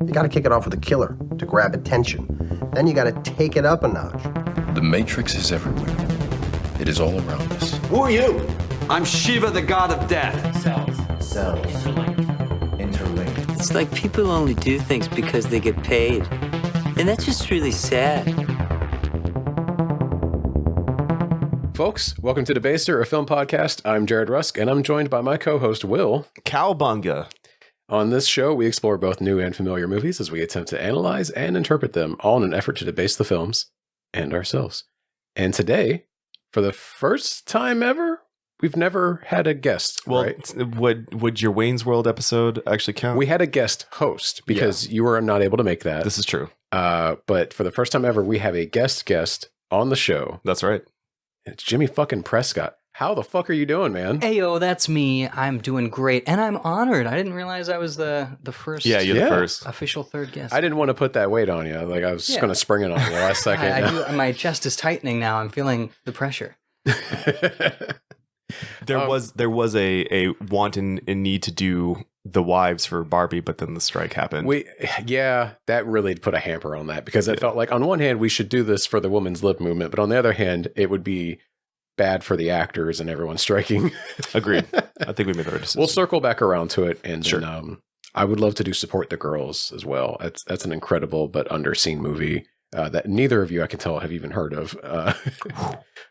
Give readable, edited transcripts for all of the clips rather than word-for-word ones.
You got to kick it off with a killer to grab attention. Then you got to take it up a notch. The Matrix is everywhere. It is all around us. Who are you? I'm Shiva, the god of death. Cells. Interlinked. It's like people only do things because they get paid. And that's just really sad. Folks, welcome to Debaster, a film podcast. I'm Jared Rusk, and I'm joined by my co-host, Will. Cowbunga. On this show, we explore both new and familiar movies as we attempt to analyze and interpret them, all in an effort to debase the films and ourselves. And today, for the first time ever, we've never had a guest, right? Would your Wayne's World episode actually count? We had a guest host because you were not able to make that. This is true. But for the first time ever, we have a guest on the show. That's right. It's Jimmy fucking Prescott. How the fuck are you doing, man? Heyo, that's me. I'm doing great, and I'm honored. I didn't realize I was the first. Yeah, you're the first official third guest. I didn't want to put that weight on you. Like I was just going to spring it on you last second. My chest is tightening now. I'm feeling the pressure. There was a want and need to do the wives for Barbie, but then the strike happened. That really put a hamper on that because it felt like on one hand we should do this for the women's lib movement, but on the other hand it would be bad for the actors and everyone striking. Agreed. I think we made the right decision. We'll circle back around to it, and sure. Then, I would love to do Support the Girls as well. That's an incredible but underseen movie that neither of you, I can tell, have even heard of.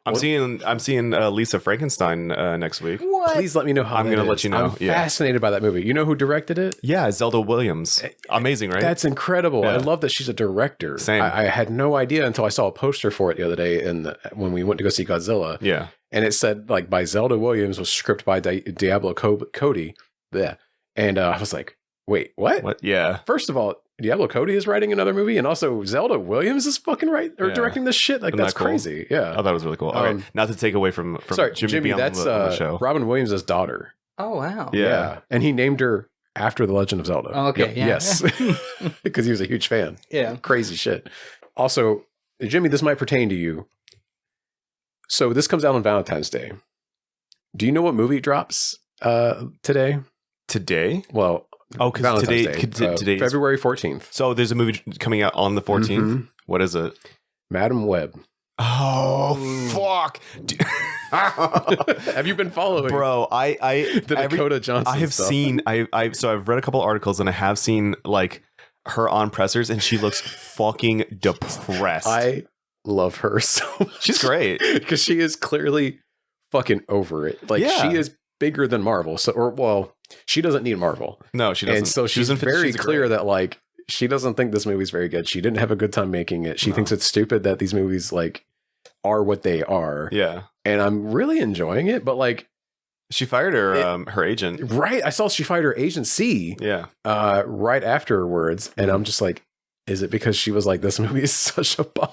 I'm seeing Lisa Frankenstein next week. What? Please let me know how. I'm going to let you know. I'm fascinated by that movie. You know who directed it? Yeah, Zelda Williams. Amazing, right? That's incredible. Yeah. I love that she's a director. Same. I had no idea until I saw a poster for it the other day, when we went to go see Godzilla. Yeah, and it said like by Zelda Williams, was script by Diablo Cody. Yeah, and I was like, wait, what? What? Yeah. First of all, Diablo Cody is writing another movie, and also Zelda Williams is fucking directing this shit. Like, that's cool? Crazy. Yeah. Oh, that was really cool. All right. Not to take away from sorry, Jimmy, that's the show. Robin Williams' daughter. Oh, wow. Yeah. And he named her after The Legend of Zelda. Oh, okay. Yeah. Yes. Because he was a huge fan. Yeah. Crazy shit. Also, Jimmy, this might pertain to you. So this comes out on Valentine's Day. Do you know what movie drops today? Today? Well, because today February 14th. So there's a movie coming out on the 14th. Mm-hmm. What is it? Madam Web. Oh, fuck. Have you been following? Bro, the Dakota Johnson I have stuff. seen, so I've read a couple articles and I have seen like her on pressers and she looks fucking depressed. I love her so much. She's great. Because she is clearly fucking over it. Like, she is bigger than Marvel. She doesn't need Marvel. No, she doesn't. And so she's very clear that like she doesn't think this movie's very good. She didn't have a good time making it. She thinks it's stupid that these movies like are what they are. Yeah. And I'm really enjoying it, but like she fired her agent. Right. I saw she fired her agency. Yeah. Right afterwards. And I'm just like, is it because she was like, this movie is such a bomb?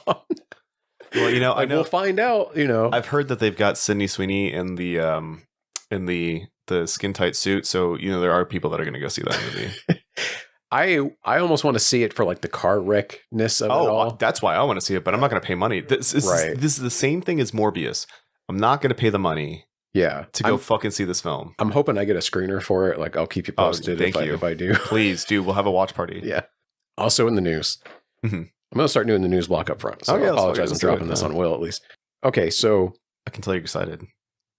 Well, you know, I know we'll find out, you know. I've heard that they've got Sydney Sweeney in the skin tight suit, so you know there are people that are going to go see that movie. I almost want to see it for like the car wreckness of it all. That's why I want to see it, but I'm not going to pay money. This is the same thing as Morbius. I'm not going to pay the money. Yeah, to go fucking see this film. I'm hoping I get a screener for it. Like I'll keep you posted if I do. Please do. We'll have a watch party. Yeah. Also in the news, I'm going to start doing the news block up front. So I apologize. I'm dropping this on Will at least. Okay, so I can tell you're excited.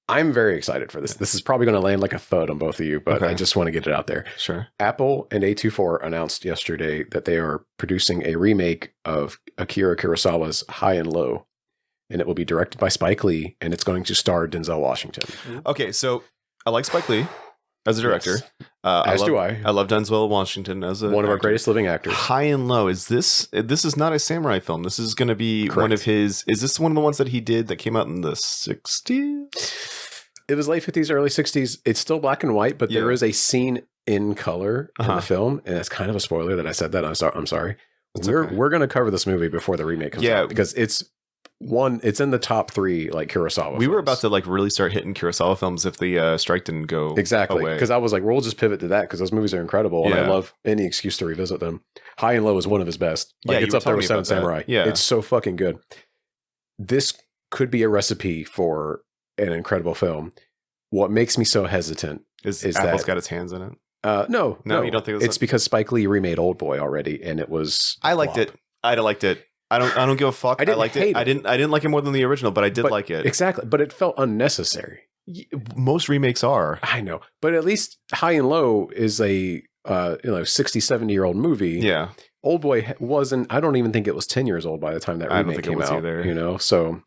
I'm very excited for this. This is probably going to land like a thud on both of you, but I just want to get it out there. Sure. Apple and A24 announced yesterday that they are producing a remake of Akira Kurosawa's High and Low, and it will be directed by Spike Lee, and it's going to star Denzel Washington. Okay, so I like Spike Lee as a director. Yes. As do I. I love Denzel Washington as one of our greatest living actors. High and Low. This is not a samurai film. This is going to be one of his. Is this one of the ones that he did that came out in the 60s? It was late 50s, early 60s. It's still black and white, but there is a scene in color in the film, and it's kind of a spoiler that I said that. I'm sorry. We're going to cover this movie before the remake comes out because it's in the top 3 like Kurosawa films. Were about to like really start hitting Kurosawa films if the strike didn't go exactly because I was like, we'll just pivot to that because those movies are incredible and I love any excuse to revisit them. High and Low is one of his best. Like it's up there with Seven Samurai. Yeah, it's so fucking good. This could be a recipe for an incredible film. What makes me so hesitant is Apple's got its hands in it. No, you don't think it's because Spike Lee remade Old Boy already, and it was. I liked it. I liked it. I don't give a fuck. I liked it. I didn't like it more than the original, but I did like it. Exactly, but it felt unnecessary. Most remakes are. I know, but at least High and Low is a 60, 70-year-old movie. Yeah. Old Boy wasn't. I don't even think it was 10 years old by the time that remake came out. Either. So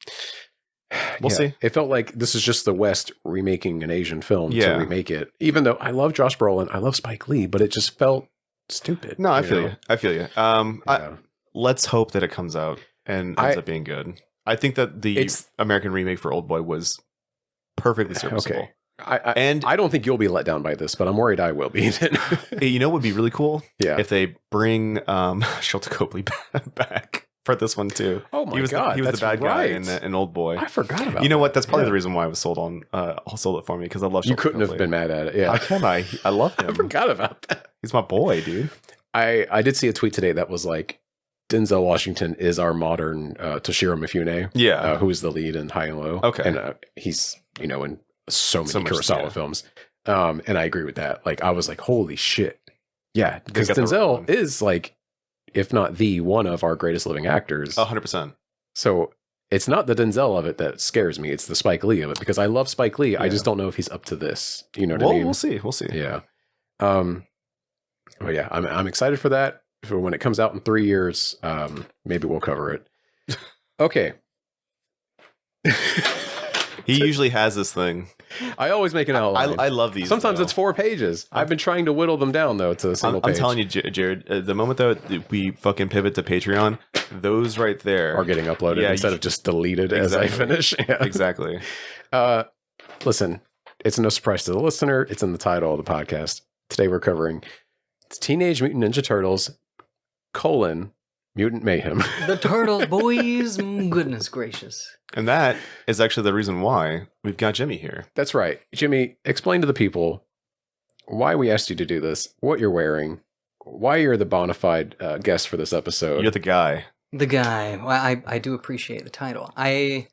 we'll see. It felt like this is just the West remaking an Asian film to remake it. Even though I love Josh Brolin, I love Spike Lee, but it just felt stupid. No, I feel you. Let's hope that it comes out and ends up being good. I think that the American remake for Old Boy was perfectly serviceable. Okay. I don't think you'll be let down by this, but I'm worried I will be. You know what would be really cool? Yeah. If they bring Shelton Copley back for this one too. Oh my God. He was the bad guy in Old Boy. I forgot about You know what? That's probably the reason why I was sold it for me, because I love Shelton You couldn't Copley. have been mad at it. Yeah. How can I? I love him. I forgot about that. He's my boy, dude. I did see a tweet today that was like, Denzel Washington is our modern Toshiro Mifune. Yeah. Who is the lead in High and Low. Okay. And he's, in so many Kurosawa films. And I agree with that. Like, I was like, holy shit. Yeah. Because Denzel is like, if not the one of our greatest living actors. 100%. So it's not the Denzel of it that scares me. It's the Spike Lee of it, because I love Spike Lee. Yeah. I just don't know if he's up to this. You know what I mean? We'll see. We'll see. Yeah. But yeah, I'm excited for that. For when it comes out in 3 years, maybe we'll cover it. Okay. He usually has this thing. I always make an outline. I love these. Sometimes it's 4 pages. I've been trying to whittle them down, though, to a single page. I'm telling you, Jared, the moment that we fucking pivot to Patreon, those right there are getting uploaded instead of just deleted as I finish. Yeah. Exactly. Listen, it's no surprise to the listener. It's in the title of the podcast. Today we're covering Teenage Mutant Ninja Turtles, Mutant Mayhem. The Turtles, boys. Goodness gracious. And that is actually the reason why we've got Jimmy here. That's right. Jimmy, explain to the people why we asked you to do this, what you're wearing, why you're the bona fide guest for this episode. You're the guy. The guy. Well, I do appreciate the title. I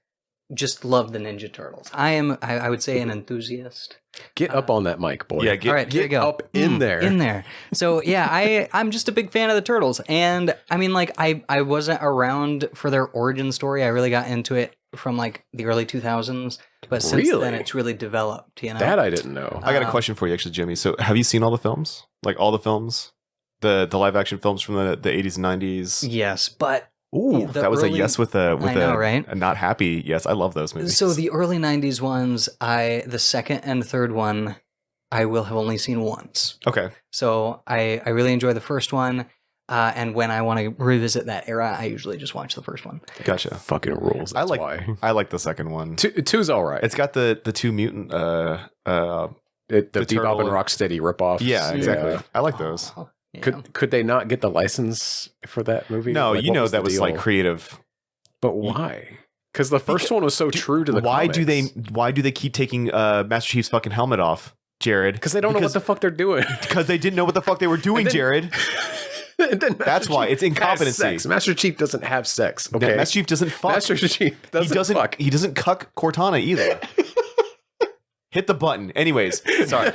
just love the Ninja Turtles. I would say, an enthusiast. Get up on that mic, boy. Yeah, all right, here you go. Up in there. In there. So, yeah, I'm just a big fan of the Turtles. And, I mean, like, I wasn't around for their origin story. I really got into it from, like, the early 2000s. But since then, it's really developed, That I didn't know. I got a question for you, actually, Jimmy. So, have you seen all the films? Like, all the films? The live-action films from the 80s and 90s? Yes, but... Ooh, that was a yes with a right? a not happy yes. I love those movies. So the early 90s ones, the second and third one, I will have only seen once. Okay. So I really enjoy the first one. And when I want to revisit that era, I usually just watch the first one. Gotcha. Fucking rules. That's why. I like the second one. Two's all right. It's got the two mutant the Bebop and Rocksteady ripoffs. Yeah, exactly. Yeah. I like those. Could they not get the license for that movie? No, like, that was like creative. But why? Because the first one was so true to the comics. Why do they keep taking Master Chief's fucking helmet off, Jared? Because they don't know what the fuck they're doing. Because they didn't know what the fuck they were doing, Jared. That's why it's incompetency. Master Chief doesn't have sex. Okay, Master Chief doesn't fuck. Master Chief doesn't fuck. He doesn't cuck Cortana either. Hit the button. Anyways, sorry.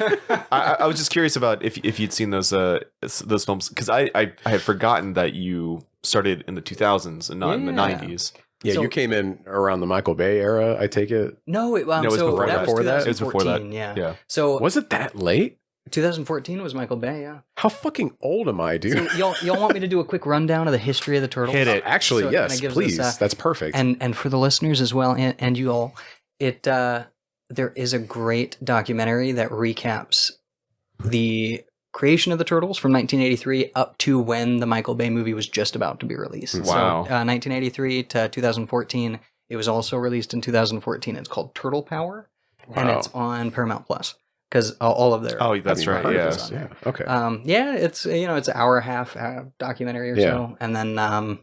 I was just curious about if you'd seen those films, because I had forgotten that you started in the 2000s and not in the 90s. Yeah, so, you came in around the Michael Bay era, I take it. No, it was before that. It was before that. Yeah. So was it that late? 2014 was Michael Bay. Yeah. How fucking old am I, dude? So y'all want me to do a quick rundown of the history of the Turtles? Hit it. Actually, yes, please. That's perfect. And for the listeners as well, and you all, there is a great documentary that recaps the creation of the Turtles from 1983 up to when the Michael Bay movie was just about to be released. Wow. So 1983 to 2014. It was also released in 2014. It's called Turtle Power, and it's on Paramount Plus, because all of their... Oh, that's right. Yes. Yeah. Okay. It's it's an hour and a half documentary or so, and then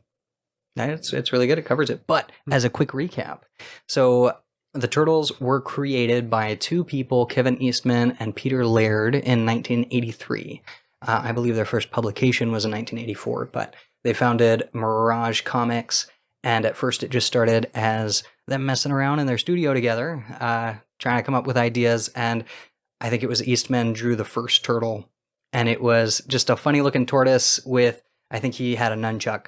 it's really good. It covers it. But as a quick recap, so the Turtles were created by two people, Kevin Eastman and Peter Laird, in 1983. I believe their first publication was in 1984, but they founded Mirage Comics, and at first it just started as them messing around in their studio together, trying to come up with ideas, and I think it was Eastman drew the first turtle and it was just a funny looking tortoise with, I think he had a nunchuck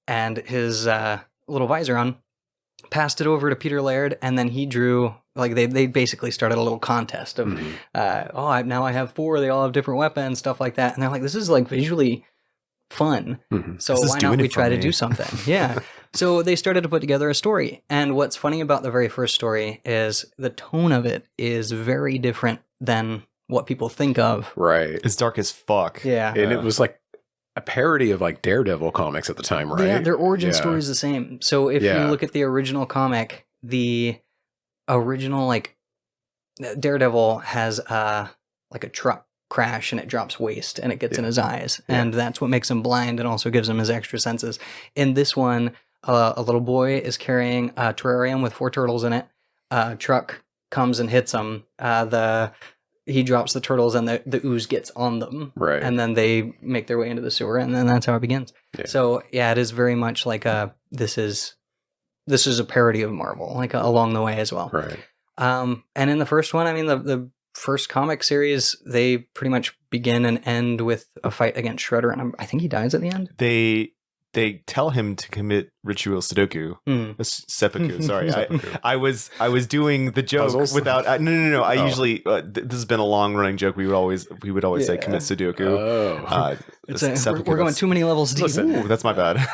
and his little visor on. Passed it over to Peter Laird, and then he drew, like, they basically started a little contest of, now I have 4, they all have different weapons, stuff like that. And they're like, this is, like, visually fun. So why not we try to do something? Yeah. So they started to put together a story. And what's funny about the very first story is the tone of it is very different than what people think of. Right. It's dark as fuck. Yeah. And it was like a parody of like Daredevil comics at the time, right? Yeah, their origin story is the same. So if you look at the original comic, the original, like, Daredevil has like a truck crash and it drops waste and it gets in his eyes, and that's what makes him blind and also gives him his extra senses. In this one, a little boy is carrying a terrarium with 4 turtles in it. A truck comes and hits him. He drops the turtles and the ooze gets on them. Right. And then they make their way into the sewer, and then that's how it begins. Yeah. So yeah, it is very much like this is a parody of Marvel, like along the way as well. Right. And in the first one, I mean, the first comic series, they pretty much begin and end with a fight against Shredder, and I think he dies at the end. They tell him to commit ritual Sudoku. Seppuku, sorry. I was doing the joke Puzzles? without no. I usually this has been a long running joke. We would always say commit Sudoku. We're going too many levels deep. Listen, that's my bad.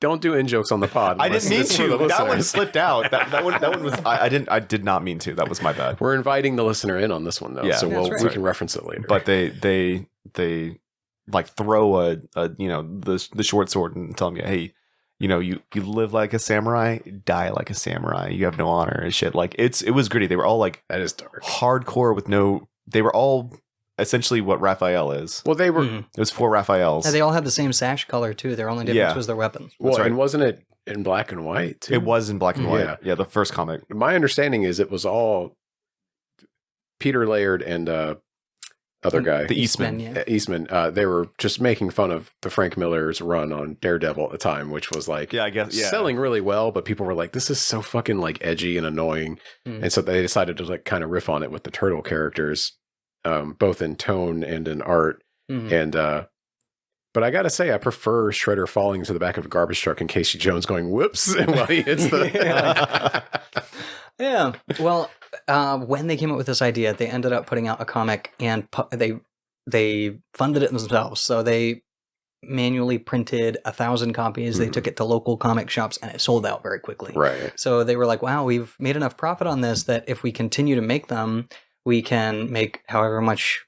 Don't do in jokes on the pod. I didn't mean to. That one slipped out. That one was. I did not mean to. That was my bad. We're inviting the listener in on this one though, so we can reference it later. But they like throw the short sword and tell me, hey, you live like a samurai, die like a samurai. You have no honor and shit. Like it was gritty. They were all like, that is dark, hardcore with no. They were all essentially what Raphael is. Well, they were. It was 4 Raphaels. Yeah, they all had the same sash color too. Their only difference was their weapons. Well, and wasn't it in black and white too? It was in black and white. Yeah, the first comic. My understanding is it was all Peter Laird and other guy, the Eastman. Eastman. They were just making fun of the Frank Miller's run on Daredevil at the time, which was like, I guess selling really well, but people were like, "This is so fucking like edgy and annoying," and so they decided to like kind of riff on it with the turtle characters, both in tone and in art. And but I gotta say, I prefer Shredder falling into the back of a garbage truck and Casey Jones going whoops while he hits the. Yeah. Well, when they came up with this idea, they ended up putting out a comic, and they funded it themselves. So they manually printed 1,000 copies. They took it to local comic shops, and it sold out very quickly. Right. So they were like, "Wow, we've made enough profit on this that if we continue to make them, we can make however much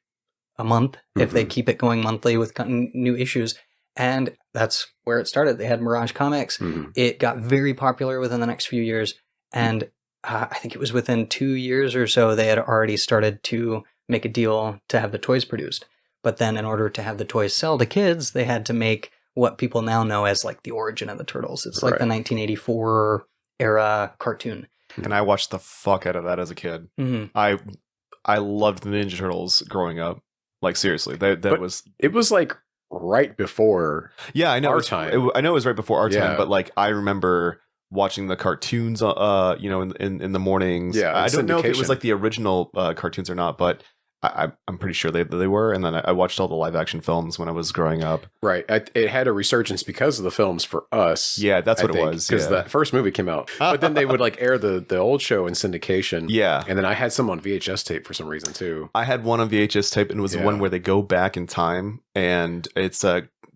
a month if they keep it going monthly with new issues." And that's where it started. They had Mirage Comics. It got very popular within the next few years, and I think it was within 2 years or so, they had already started to make a deal to have the toys produced. But then in order to have the toys sell to kids, they had to make what people now know as like the origin of the Turtles. It's like the 1984 era cartoon. And I watched the fuck out of that as a kid. I loved the Ninja Turtles growing up. Like seriously, it was like right before I know our time. I know it was right before our time, but like I remember watching the cartoons, in the mornings. Yeah, I don't know if it was like the original cartoons or not, but I'm pretty sure they were. And then I watched all the live action films when I was growing up. Right, it had a resurgence because of the films for us. Yeah, that's what it was. Because that first movie came out, but then they would like air the old show in syndication. Yeah, and then I had some on VHS tape for some reason too. I had one on VHS tape, and it was the one where they go back in time, and it's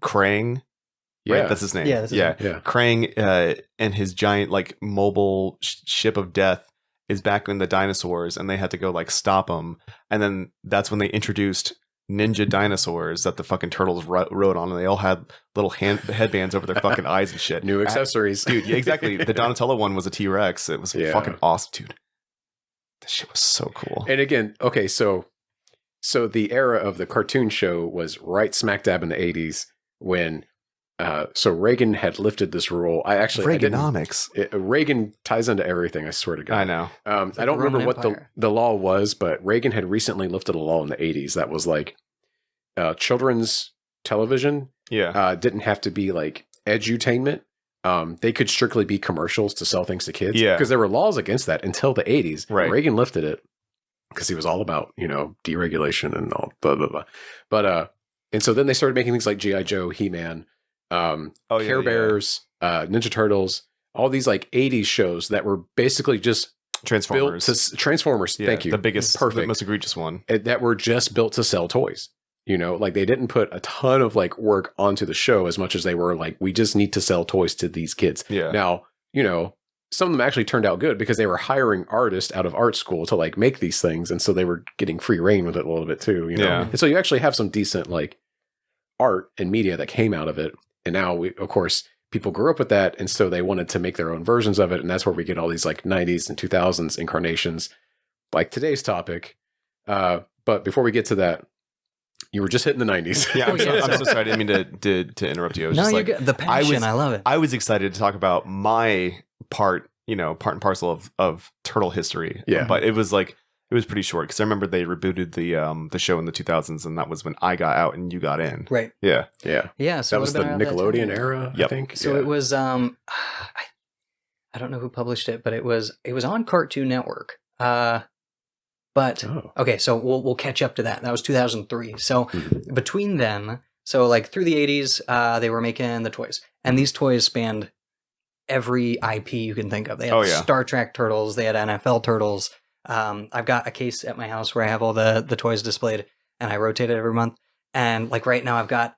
Krang. Right, that's his name. Yeah, Krang and his giant like mobile ship of death is back in the dinosaurs, and they had to go like stop them. And then that's when they introduced ninja dinosaurs that the fucking turtles rode on, and they all had little headbands over their fucking eyes and shit. New accessories, dude. Yeah, exactly. The Donatello one was a T-Rex. It was fucking awesome, dude. That shit was so cool. And again, okay, so the era of the cartoon show was right smack dab in the 80s when. So Reagan had lifted this rule. Reaganomics. Reagan ties into everything. I swear to God. I know. I don't remember what the law was, but Reagan had recently lifted a law in the 80s that was like children's television. Yeah. Didn't have to be like edutainment. They could strictly be commercials to sell things to kids. Yeah. Because there were laws against that until the 80s. Right. Reagan lifted it because he was all about deregulation and all blah blah blah. But And so then they started making things like G.I. Joe, He-Man, Care Bears, Ninja Turtles, all these like 80s shows that were basically just Transformers. Transformers, thank you. The biggest, perfect, the most egregious one. That were just built to sell toys. You know, like they didn't put a ton of like work onto the show as much as they were like, we just need to sell toys to these kids. Yeah. Now, you know, some of them actually turned out good because they were hiring artists out of art school to like make these things. And so they were getting free reign with it a little bit too, you know? Yeah. And so you actually have some decent like art and media that came out of it. And now we, of course, people grew up with that. And so they wanted to make their own versions of it. And that's where we get all these like 90s and 2000s incarnations, like today's topic. But before we get to that, you were just hitting the 90s. Yeah, I'm so sorry. I didn't mean to interrupt you. I was No, just you like, get the passion. I love it. I was excited to talk about my part and parcel of turtle history. Yeah. But it was pretty short because I remember they rebooted the show in the 2000s, and that was when I got out and you got in. Right. Yeah. Yeah. Yeah. So that was the Nickelodeon era, Yep. I think. So it was I don't know who published it, but it was on Cartoon Network. But okay, so we'll catch up to that. That was 2003. So between then, so like through the 80s, they were making the toys, and these toys spanned every IP you can think of. They had Star Trek Turtles, they had NFL Turtles. I've got a case at my house where I have all the toys displayed, and I rotate it every month. And like right now, I've got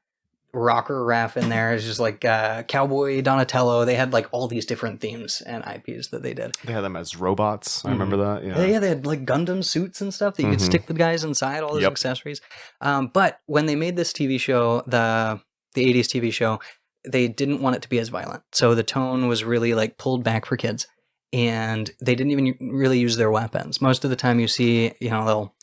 Rocker Raph in there. It's just like Cowboy Donatello. They had like all these different themes and IPs that they did. They had them as robots. I remember that. Yeah, they had like Gundam suits and stuff that you could stick the guys inside, all those accessories. But when they made this TV show, the 80s TV show, they didn't want it to be as violent. So the tone was really like pulled back for kids. And they didn't even really use their weapons. Most of the time you see, they'll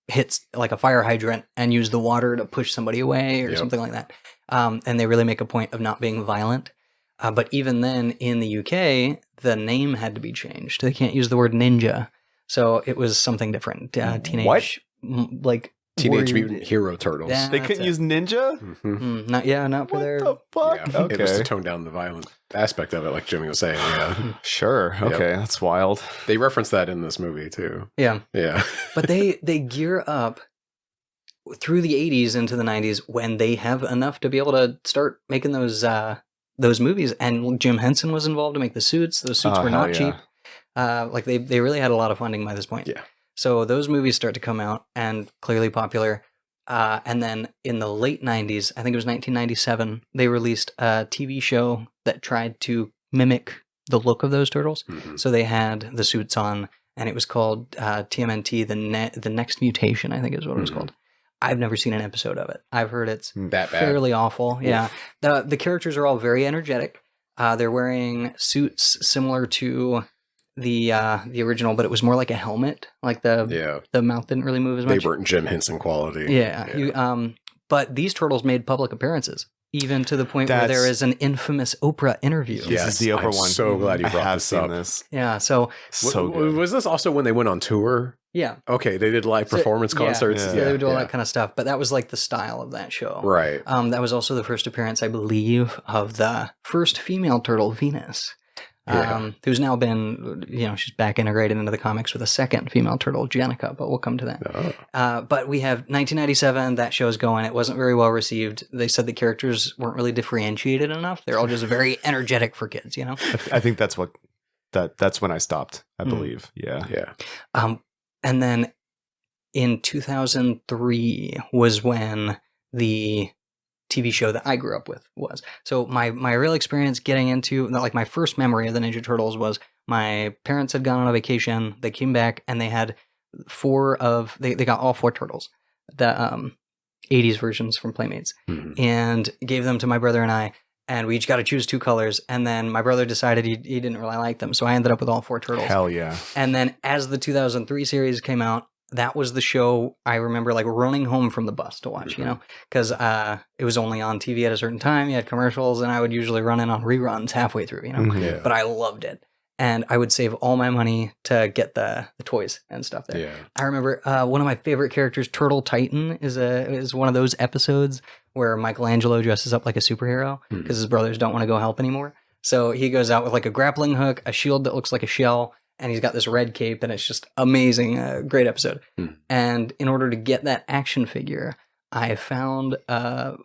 hit like a fire hydrant and use the water to push somebody away or something like that. And they really make a point of not being violent. But even then, in the UK, the name had to be changed. They can't use the word ninja. So it was something different. Teenage Mutant Hero Turtles. Yeah, they couldn't use ninja? Not for their... What the fuck? Yeah. Okay. It was to tone down the violent aspect of it, like Jimmy was saying. Yeah. Sure. Okay. Yep. That's wild. They reference that in this movie too. Yeah. Yeah. But they gear up through the 80s into the 90s when they have enough to be able to start making those movies. And Jim Henson was involved to make the suits. Those suits were not cheap. They really had a lot of funding by this point. Yeah. So those movies start to come out and clearly popular. And then in the late 90s, I think it was 1997, they released a TV show that tried to mimic the look of those turtles. So they had the suits on, and it was called TMNT, the Next Mutation, I think is what it was called. I've never seen an episode of it. I've heard it's fairly awful. Yeah. The characters are all very energetic. They're wearing suits similar to the original, but it was more like a helmet. Like the mouth didn't really move as much. They weren't Jim Henson quality. Yeah. But these turtles made public appearances, even to the point where there is an infamous Oprah interview. This is the Oprah one. So glad you brought this up. Yeah. So good. Was this also when they went on tour? Yeah. Okay, they did live performance concerts. Yeah, they would do all that kind of stuff. But that was like the style of that show. Right. That was also the first appearance, I believe, of the first female turtle, Venus. Who's now been, she's back integrated into the comics with a second female turtle, Jenica, but we'll come to that. But we have 1997, that show's going. It wasn't very well received. They said the characters weren't really differentiated enough. They're all just very energetic for kids, I think that's when I stopped, I believe. Yeah. And then in 2003 was when the TV show that I grew up with was. So my real experience getting into, like my first memory of the Ninja Turtles was my parents had gone on a vacation. They came back and they had they got all 4 turtles, the 80s versions from Playmates, and gave them to my brother and I. And we each got to choose 2 colors. And then my brother decided he didn't really like them. So I ended up with all 4 turtles. Hell yeah. And then as the 2003 series came out, that was the show I remember like running home from the bus to watch, because it was only on TV at a certain time. You had commercials, and I would usually run in on reruns halfway through, But I loved it. And I would save all my money to get the toys and stuff there. Yeah. I remember one of my favorite characters, Turtle Titan, is one of those episodes where Michelangelo dresses up like a superhero because his brothers don't want to go help anymore. So he goes out with like a grappling hook, a shield that looks like a shell, and he's got this red cape, and it's just amazing. Great episode. And in order to get that action figure, I found a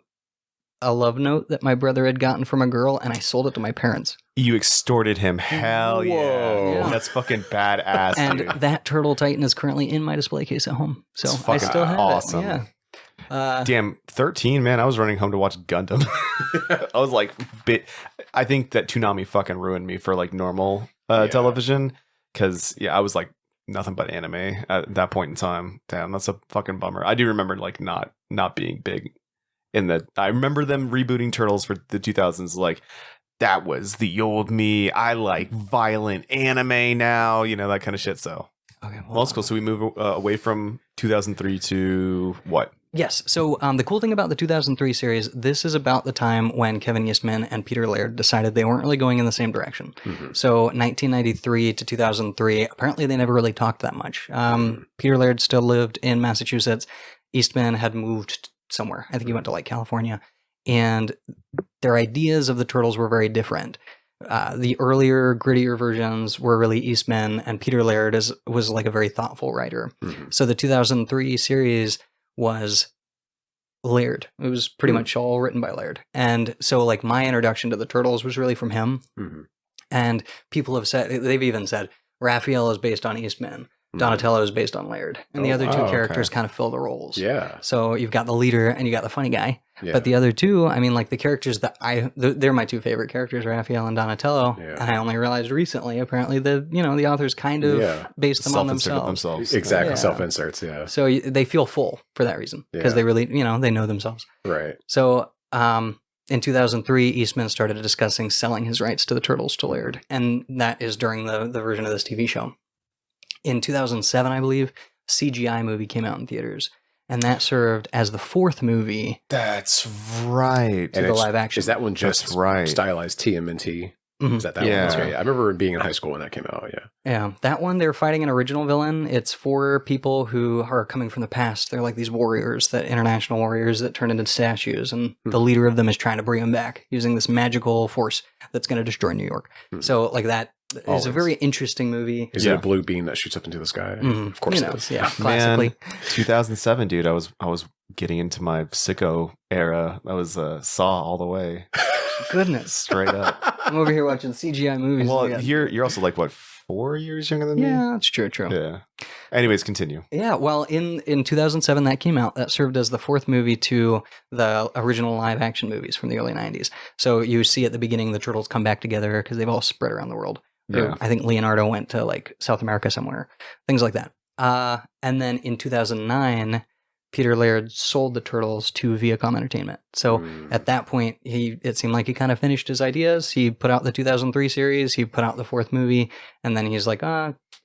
love note that my brother had gotten from a girl, and I sold it to my parents. You extorted him. Hell Whoa. yeah. That's fucking badass, And dude. that Turtle Titan is currently in my display case at home. So It's I fucking still have awesome. it. Yeah. Damn, 13, man. I was running home to watch Gundam. I was like, I think that Toonami fucking ruined me for like normal television. Because, I was like nothing but anime at that point in time. Damn, that's a fucking bummer. I do remember like not being big in the. I remember them rebooting Turtles for the 2000s. Like, that was the old me. I like violent anime now, that kind of shit. So, Okay. well, it's cool. So we move away from 2003 to what? Yes. So the cool thing about the 2003 series, this is about the time when Kevin Eastman and Peter Laird decided they weren't really going in the same direction. Mm-hmm. So 1993 to 2003, apparently they never really talked that much. Peter Laird still lived in Massachusetts. Eastman had moved somewhere. I think he went to like California. And their ideas of the Turtles were very different. The earlier, grittier versions were really Eastman, and Peter Laird was like a very thoughtful writer. Mm-hmm. So the 2003 series was Laird. It was pretty much all written by Laird. And so like my introduction to the Turtles was really from him. Mm-hmm. And people have said, they've even said, Raphael is based on Eastman. Donatello is based on Laird. And the other two characters kind of fill the roles. Yeah. So you've got the leader and you got the funny guy. Yeah. But the other two, I mean, like the characters that they're my two favorite characters, Raphael and Donatello. Yeah. And I only realized recently, apparently, the authors kind of based them on themselves. Exactly. Yeah. Self-inserts, yeah. So they feel full for that reason because they really, they know themselves. Right. So in 2003, Eastman started discussing selling his rights to the Turtles to Laird. And that is during the version of this TV show. In 2007, I believe, CGI movie came out in theaters. And that served as the fourth movie. That's right. To the live action. Is that one just stylized TMNT? Mm-hmm. Is that one? That's right. I remember being in high school when that came out, Yeah, that one, they're fighting an original villain. It's for people who are coming from the past. They're like these warriors, international warriors that turn into statues. And the leader of them is trying to bring them back using this magical force that's going to destroy New York. So like that. It's a very interesting movie. Is it a blue beam that shoots up into the sky? Of course it is. Yeah, classically. Man, 2007, dude. I was getting into my sicko era. That was Saw all the way. Goodness. Straight up. I'm over here watching CGI movies. Well, you're also like, what, 4 years younger than me? Yeah, that's true. Yeah. Anyways, continue. Yeah, well, in 2007, that came out. That served as the fourth movie to the original live action movies from the early 90s. So you see at the beginning the Turtles come back together because they've all spread around the world. Yeah. I think Leonardo went to like South America somewhere, things like that. And then in 2009, Peter Laird sold the Turtles to Viacom Entertainment. So at that point, it seemed like he kind of finished his ideas. He put out the 2003 series, he put out the fourth movie, and then he's like,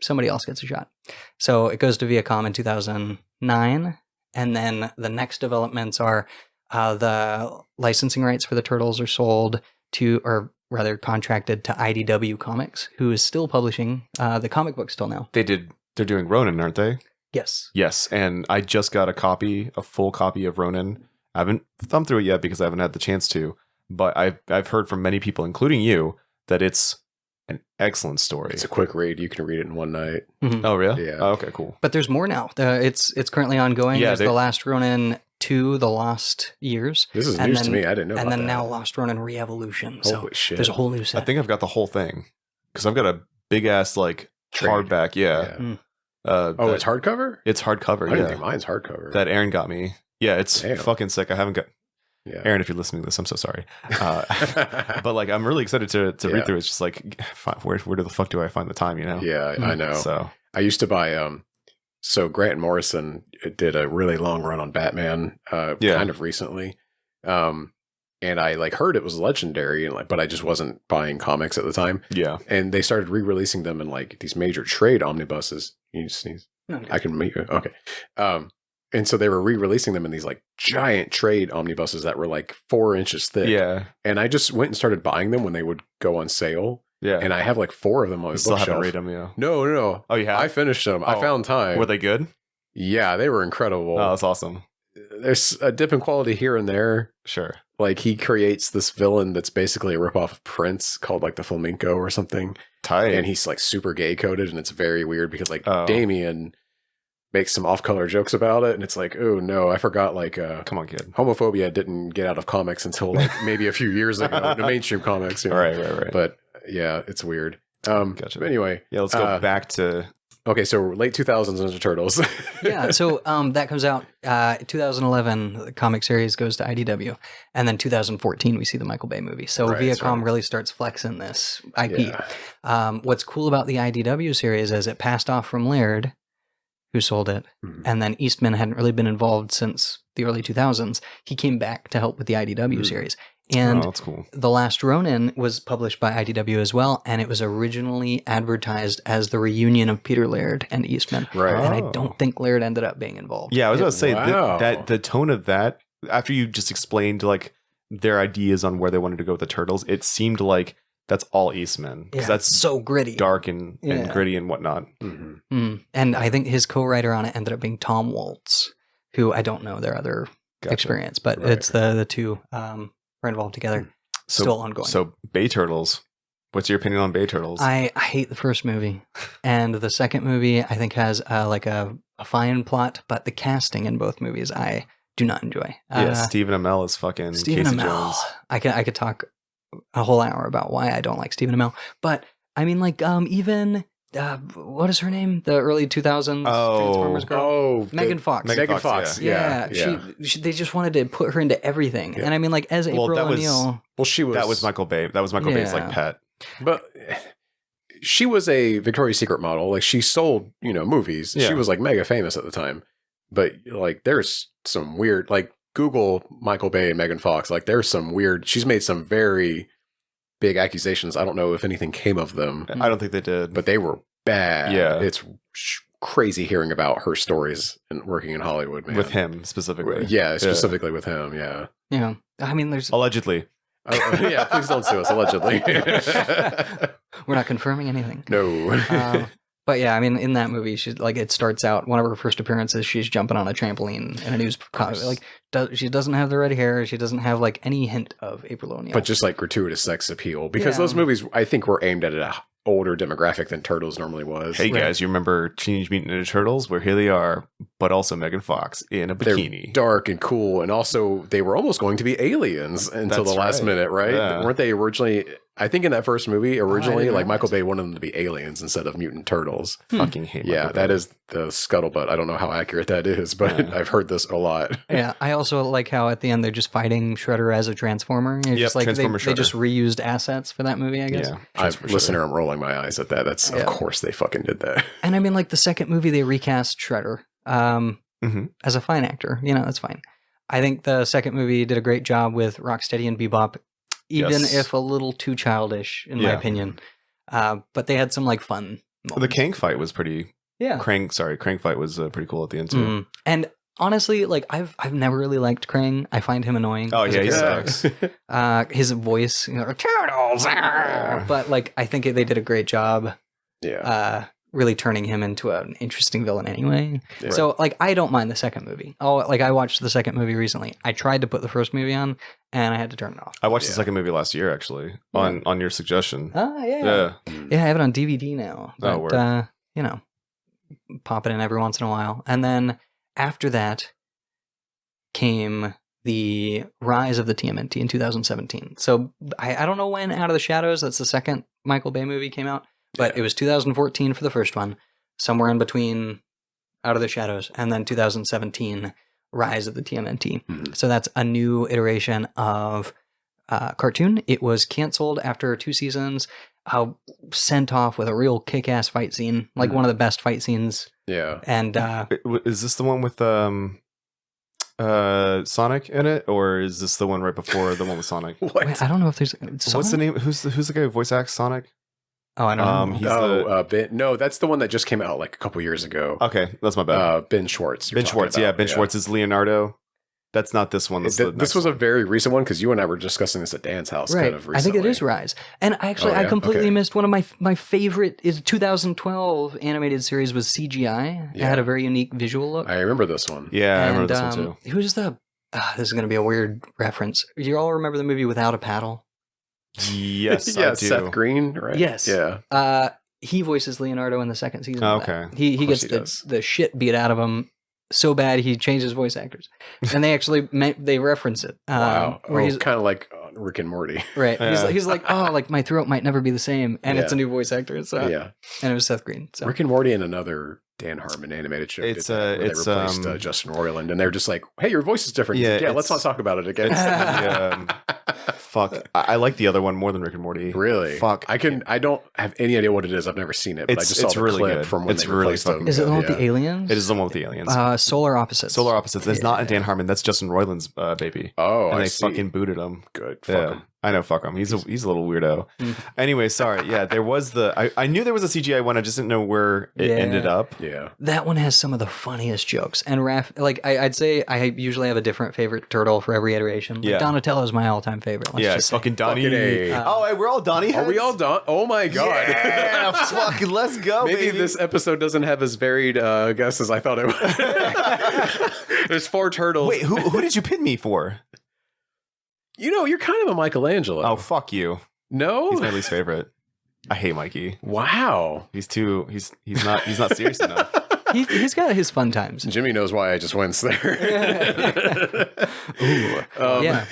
somebody else gets a shot. So it goes to Viacom in 2009, and then the next developments are the licensing rights for the Turtles are sold to, or rather contracted to IDW Comics, who is still publishing the comic book still now. They're doing Ronin, aren't they? Yes. Yes, and I just got a full copy of Ronin. I haven't thumbed through it yet because I haven't had the chance to, but I've heard from many people, including you, that it's an excellent story. It's a quick read. You can read it in one night. Mm-hmm. Oh, really? Yeah. Oh, okay, cool. But there's more now. It's currently ongoing. Yeah, There's The Last Ronin 2, The Lost Years. This is news to me. I didn't know about And then that. now Lost Ronin Re-Evolution. Holy shit. There's a whole new set. I think I've got the whole thing because I've got a big ass like Trade. hardback. Yeah. It's hardcover? It's hardcover. I didn't think mine's hardcover. That Aaron got me. Yeah, it's fucking sick. I haven't got. Yeah. Aaron, if you're listening to this, I'm so sorry. But like, I'm really excited to read through. It's just like, where the fuck do I find the time? Yeah, I know. So I used to buy. So Grant Morrison did a really long run on Batman, kind of recently, and I like heard it was legendary, and but I just wasn't buying comics at the time. Yeah, and they started re-releasing them in like these major trade omnibuses. You sneeze? No. I can make it. Okay. And so they were re-releasing them in these like giant trade omnibuses that were like 4 inches thick. Yeah, and I just went and started buying them when they would go on sale. Yeah, and I have like 4 of them on my still bookshelf. haven't read them. Yeah. No. Oh, you have? I finished them. I found time. Were they good? Yeah, they were incredible. Oh, that's awesome. There's a dip in quality here and there. Sure. Like he creates this villain that's basically a ripoff of Prince called like the Flamenco or something. Tight. And he's like super gay coded, and it's very weird because like Damien makes some off-color jokes about it, and it's like, oh no, I forgot. Like, come on, kid. Homophobia didn't get out of comics until like maybe a few years ago, the mainstream comics. You know? Right. But yeah, it's weird. Gotcha. But anyway, yeah, let's go back to. Okay, so late 2000s Ninja Turtles. Yeah, so that comes out 2011. The comic series goes to IDW, and then 2014 we see the Michael Bay movie. So Viacom really starts flexing this IP. Yeah. What's cool about the IDW series is it passed off from Laird, who sold it, and then Eastman hadn't really been involved since the early 2000s. He came back to help with the IDW series. And that's cool. The Last Ronin was published by IDW as well, and it was originally advertised as the reunion of Peter Laird and Eastman. Right. And I don't think Laird ended up being involved. Yeah, I was about to say that the tone of that, after you just explained like their ideas on where they wanted to go with the Turtles, it seemed like that's all Eastman. Because that's so gritty. Dark and gritty and whatnot. And I think his co-writer on it ended up being Tom Waltz, who I don't know their other experience, but it's the two are involved together. Still ongoing. So Bay Turtles, what's your opinion on Bay Turtles? I hate the first movie, and the second movie I think has like a fine plot, but the casting in both movies I do not enjoy. Stephen Amell is fucking Stephen Casey Amell. Jones. I could talk a whole hour about why I don't like Stephen Amell, but I mean like even what is her name? The early 2000s Transformers girl. Oh, Megan Fox. Megan Fox. Yeah. She they just wanted to put her into everything, and I mean like as April O'Neil. That was Michael Bay. That was Michael Bay's like pet. But she was a Victoria's Secret model. Like she sold, movies. Yeah. She was like mega famous at the time. But like there's some weird, like Google Michael Bay and Megan Fox. Like there's some weird. She's made some very big accusations. I don't know if anything came of them. I don't think they did, but they were bad. Yeah, it's crazy hearing about her stories and working in Hollywood, man. With him specifically. Yeah, specifically with him. Yeah. Yeah. I mean, there's allegedly. Yeah, please don't sue us. Allegedly. We're not confirming anything. No. But yeah, I mean, in that movie, she's like, it starts out, one of her first appearances, she's jumping on a trampoline in a news comic. Like, she doesn't have the red hair. She doesn't have like any hint of April O'Neil. But just like gratuitous sex appeal, because those movies, I think, were aimed at an older demographic than Turtles normally was. Hey guys, you remember Teenage Mutant Ninja Turtles? Where here they are, but also Megan Fox in a bikini. They're dark and cool, and also they were almost going to be aliens until the last minute, right? Yeah. Weren't they originally? I think in that first movie, originally, like Michael Bay wanted them to be aliens instead of mutant turtles. Fucking hate Michael Bay. That is the scuttlebutt. I don't know how accurate that is, but I've heard this a lot. Yeah, I also like how at the end they're just fighting Shredder as a Transformer. It's just like they just reused assets for that movie, I guess. Yeah, I'm rolling my eyes at that. That's of course they fucking did that. And I mean, like the second movie, they recast Shredder as a fine actor. That's fine. I think the second movie did a great job with Rocksteady and Bebop. Even if a little too childish, in my opinion. But they had some like fun moments. The Kang fight was pretty. Yeah. Krang fight was pretty cool at the end too. And honestly, like I've never really liked Krang. I find him annoying. Oh yeah, he sucks. His voice, turtles. But like I think they did a great job. Yeah. Really turning him into an interesting villain anyway. Yeah. So like I don't mind the second movie. I watched the second movie recently. I tried to put the first movie on and I had to turn it off. I watched the second movie last year actually on your suggestion. Yeah, I have it on DVD now. But pop it in every once in a while. And then after that came the rise of the TMNT in 2017. So I don't know when Out of the Shadows, that's the second Michael Bay movie, came out. But it was 2014 for the first one, somewhere in between Out of the Shadows, and then 2017, Rise of the TMNT. Mm-hmm. So that's a new iteration of cartoon. It was canceled after 2 seasons, sent off with a real kick-ass fight scene, like one of the best fight scenes. Yeah. And is this the one with Sonic in it, or is this the one right before the one with Sonic? Wait, I don't know if there's. What's the name? Who's the guy who voice acts Sonic? Oh, I don't know. Ben, no, that's the one that just came out like a couple years ago. Okay, that's my bad. Ben Schwartz. Ben Schwartz, Ben Schwartz is Leonardo. That's not this one. This was a very recent one because you and I were discussing this at Dan's house kind of recently. I think it is Rise. And actually, I completely missed one of my favorite is 2012 animated series was CGI. It had a very unique visual look. I remember this one. Yeah, I remember this one too. Who's the... this is going to be a weird reference. Do you all remember the movie Without a Paddle? Yes, I do. Seth Green, right? Yes. Yeah. he voices Leonardo in the second season. Oh, of that. okay. He gets he does. the shit beat out of him so bad he changed his voice actors, and they actually they reference it. Wow. Where he's Kind of like Rick and Morty. right. Yeah. He's like, oh, like my throat might never be the same, and it's a new voice actor. So Yeah. and it was Seth Green. So Rick and Morty and another Dan Harmon animated show. It's, did that, where it's, they replaced Justin Roiland, and they're just like, "Hey, your voice is different." He's Yeah, like, yeah. Let's it's- not talk about it again. It's the, fuck. I like the other one more than Rick and Morty. Really? Fuck. I don't have any idea what it is. I've never seen it, but I It's- just saw it's the really clip good. from when It's they really replaced fucking them. is it the one with Yeah. the aliens? It is the one with the aliens. Solar Opposites. Solar Opposites. It's not Dan Harmon. That's Justin Roiland's baby. Oh, And I they see. fucking booted him. Good. Fuck Yeah. 'em. I know, fuck him. He's a little weirdo. Anyway, sorry. Yeah, there was I knew there was a CGI one. I just didn't know where it Yeah. ended up. Yeah. That one has some of the funniest jokes. And I'd say I usually have a different favorite turtle for every iteration. Like Yeah. Donatello is my all-time favorite. Let's Yeah, just it's say. fucking Donnie. Fucking A. Oh, hey, we're all Donnie Are heads? we all done? Oh my god! Yeah, fucking let's go, Maybe baby. this episode doesn't have as varied guests as I thought it would. There's 4 turtles. Wait, who did you pin me for? You know, you're kind of a Michelangelo. Oh, fuck you. no! He's my least favorite. I hate Mikey. Wow. He's not serious enough. He's got his fun times. Jimmy knows why I just winced there. Ooh. Yeah.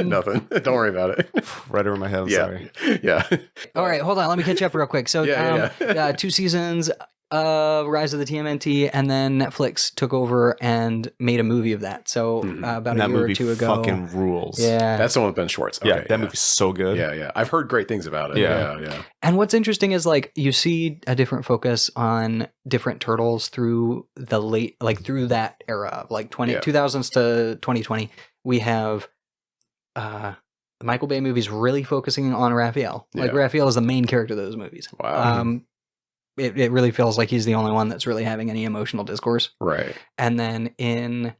Nothing. Don't worry about it. Right over my head. I'm Yeah. sorry. Yeah. All right, hold on. Let me catch up real quick. So, Yeah. 2 seasons, Rise of the TMNT, and then Netflix took over and made a movie of that. So, about And a that year or movie 2 ago. fucking rules. Yeah. That's the one with Ben Schwartz. Yeah, Okay, that movie's so good. Yeah, yeah. I've heard great things about it. Yeah. Yeah. And what's interesting is like you see a different focus on different turtles through the through that era, like 2000s to 2020. We have the Michael Bay movies really focusing on Raphael. Like Yeah. Raphael is the main character of those movies. Wow. It really feels like he's the only one that's really having any emotional discourse. Right. And then in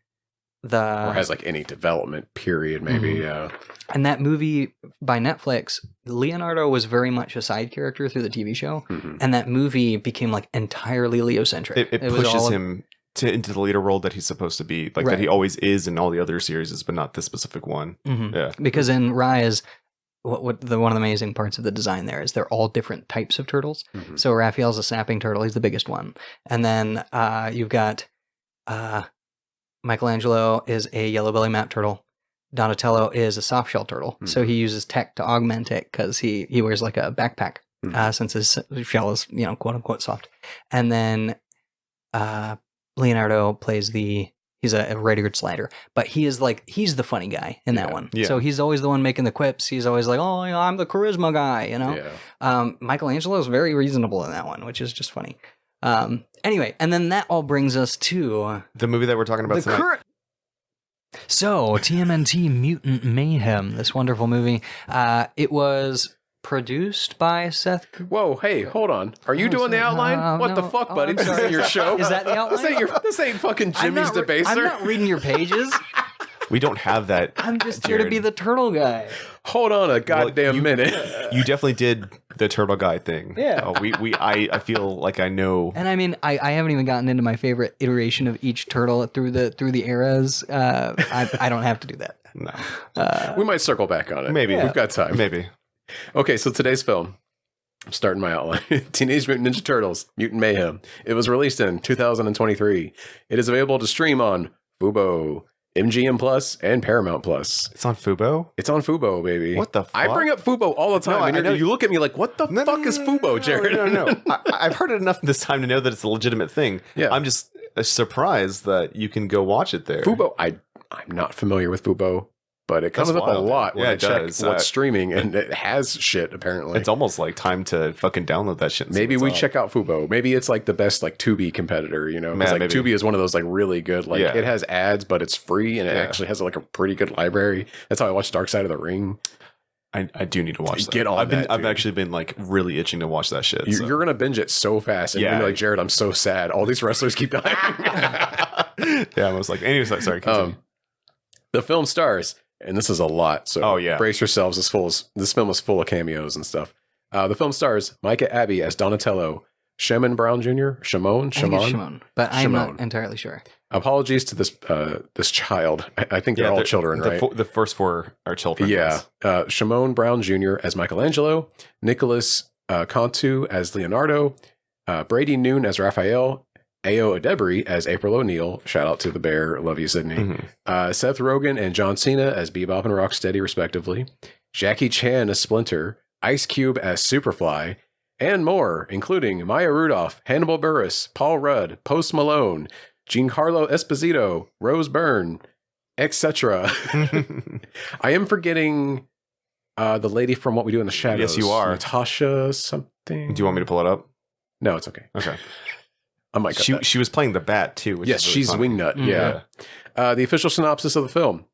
the Or has like any development period, maybe. Yeah. and that movie by Netflix, Leonardo was very much a side character through the TV show, Mhm. and that movie became like entirely Leo-centric. It was pushes all- him into the leader role that he's supposed to be, like Right. that he always is in all the other series, but not this specific one. Mhm. Yeah. Because in Rise, one of the amazing parts of the design there is they're all different types of turtles. Mhm. So Raphael's a snapping turtle; he's the biggest one, and then you've got Michelangelo is a yellow belly map turtle. Donatello is a soft shell turtle, so he uses tech to augment it because he wears like a backpack since his shell is quote unquote soft. And then Leonardo plays he's a red-eared slider, but he's the funny guy in that one. Yeah. So he's always the one making the quips. He's always like, oh, I'm the charisma guy, Yeah. Michelangelo is very reasonable in that one, which is just funny. Anyway, and then that all brings us to The movie that we're talking about the tonight. current. So TMNT Mutant Mayhem, this wonderful movie. It was produced by Seth. Whoa, hey, hold on. Are you Oh, doing the sorry. outline? What the No. fuck, Oh, buddy? I'm This sorry. isn't your show. Is that the outline? This ain't fucking I'm Jimmy's not re- debaser. I'm not reading your pages. We don't have that. I'm just here to Jared. be the turtle guy. Hold on a goddamn you- minute. You definitely did the turtle guy thing. Yeah. Oh, I feel like I know. And I mean, I haven't even gotten into my favorite iteration of each turtle through the eras. I don't have to do that. No. We might circle back on it. Maybe. We've got time. Maybe. Okay, so today's film. I'm starting my outline. Teenage Mutant Ninja Turtles, Mutant Mayhem. It was released in 2023. It is available to stream on Fubo, MGM Plus, and Paramount Plus. It's on Fubo? It's on Fubo, baby. What the I fuck? bring up Fubo all the time. No, and I know- you look at me like, what the fuck is Fubo, Jared? No. I've heard it enough this time to know that it's a legitimate thing. Yeah. I'm just surprised that you can go watch it there. Fubo, I'm not familiar with Fubo, but it comes That's up a wild. lot when Yeah, I it check does. what's streaming, and it has shit, apparently. It's almost like time to fucking download that shit. and see Maybe what's we up. check out Fubo. Maybe it's like the best like Tubi competitor, you know? 'Cause, Man, like maybe. Tubi is one of those like really good, like Yeah. it has ads, but it's free and it Yeah. actually has like a pretty good library. That's how I watched Dark Side of the Ring. I do need to watch that. Get on that, I've dude. actually been like really itching to watch that shit. so. You're gonna binge it so fast, and you're gonna be like, Jared, I'm so sad. All these wrestlers keep dying. Yeah, I was like, anyways, sorry. Continue. The film stars, and this is a lot, so Oh, yeah. brace yourselves. This film is full of cameos and stuff. The film stars Micah Abbey as Donatello, Shimon Brown Jr., I think it's Shimon, but I'm Shimon. not entirely sure. Apologies to this child. I think they're all children, right? The first 4 are children. Yeah. Shimon Brown Jr. as Michelangelo, Nicholas Cantu as Leonardo, Brady Noon as Raphael, Ayo Edebiri as April O'Neil. Shout out to the bear. Love you, Sydney. Seth Rogen and John Cena as Bebop and Rocksteady, respectively. Jackie Chan as Splinter, Ice Cube as Superfly, and more, including Maya Rudolph, Hannibal Buress, Paul Rudd, Post Malone, Giancarlo Esposito, Rose Byrne, etc. I am forgetting the lady from What We Do in the Shadows. Yes, you are. Natasha something. Do you want me to pull it up? No, it's okay. Okay. I might cut that. She was playing the bat too. Which Yes, is really she's funny. Wingnut. Yeah. The official synopsis of the film.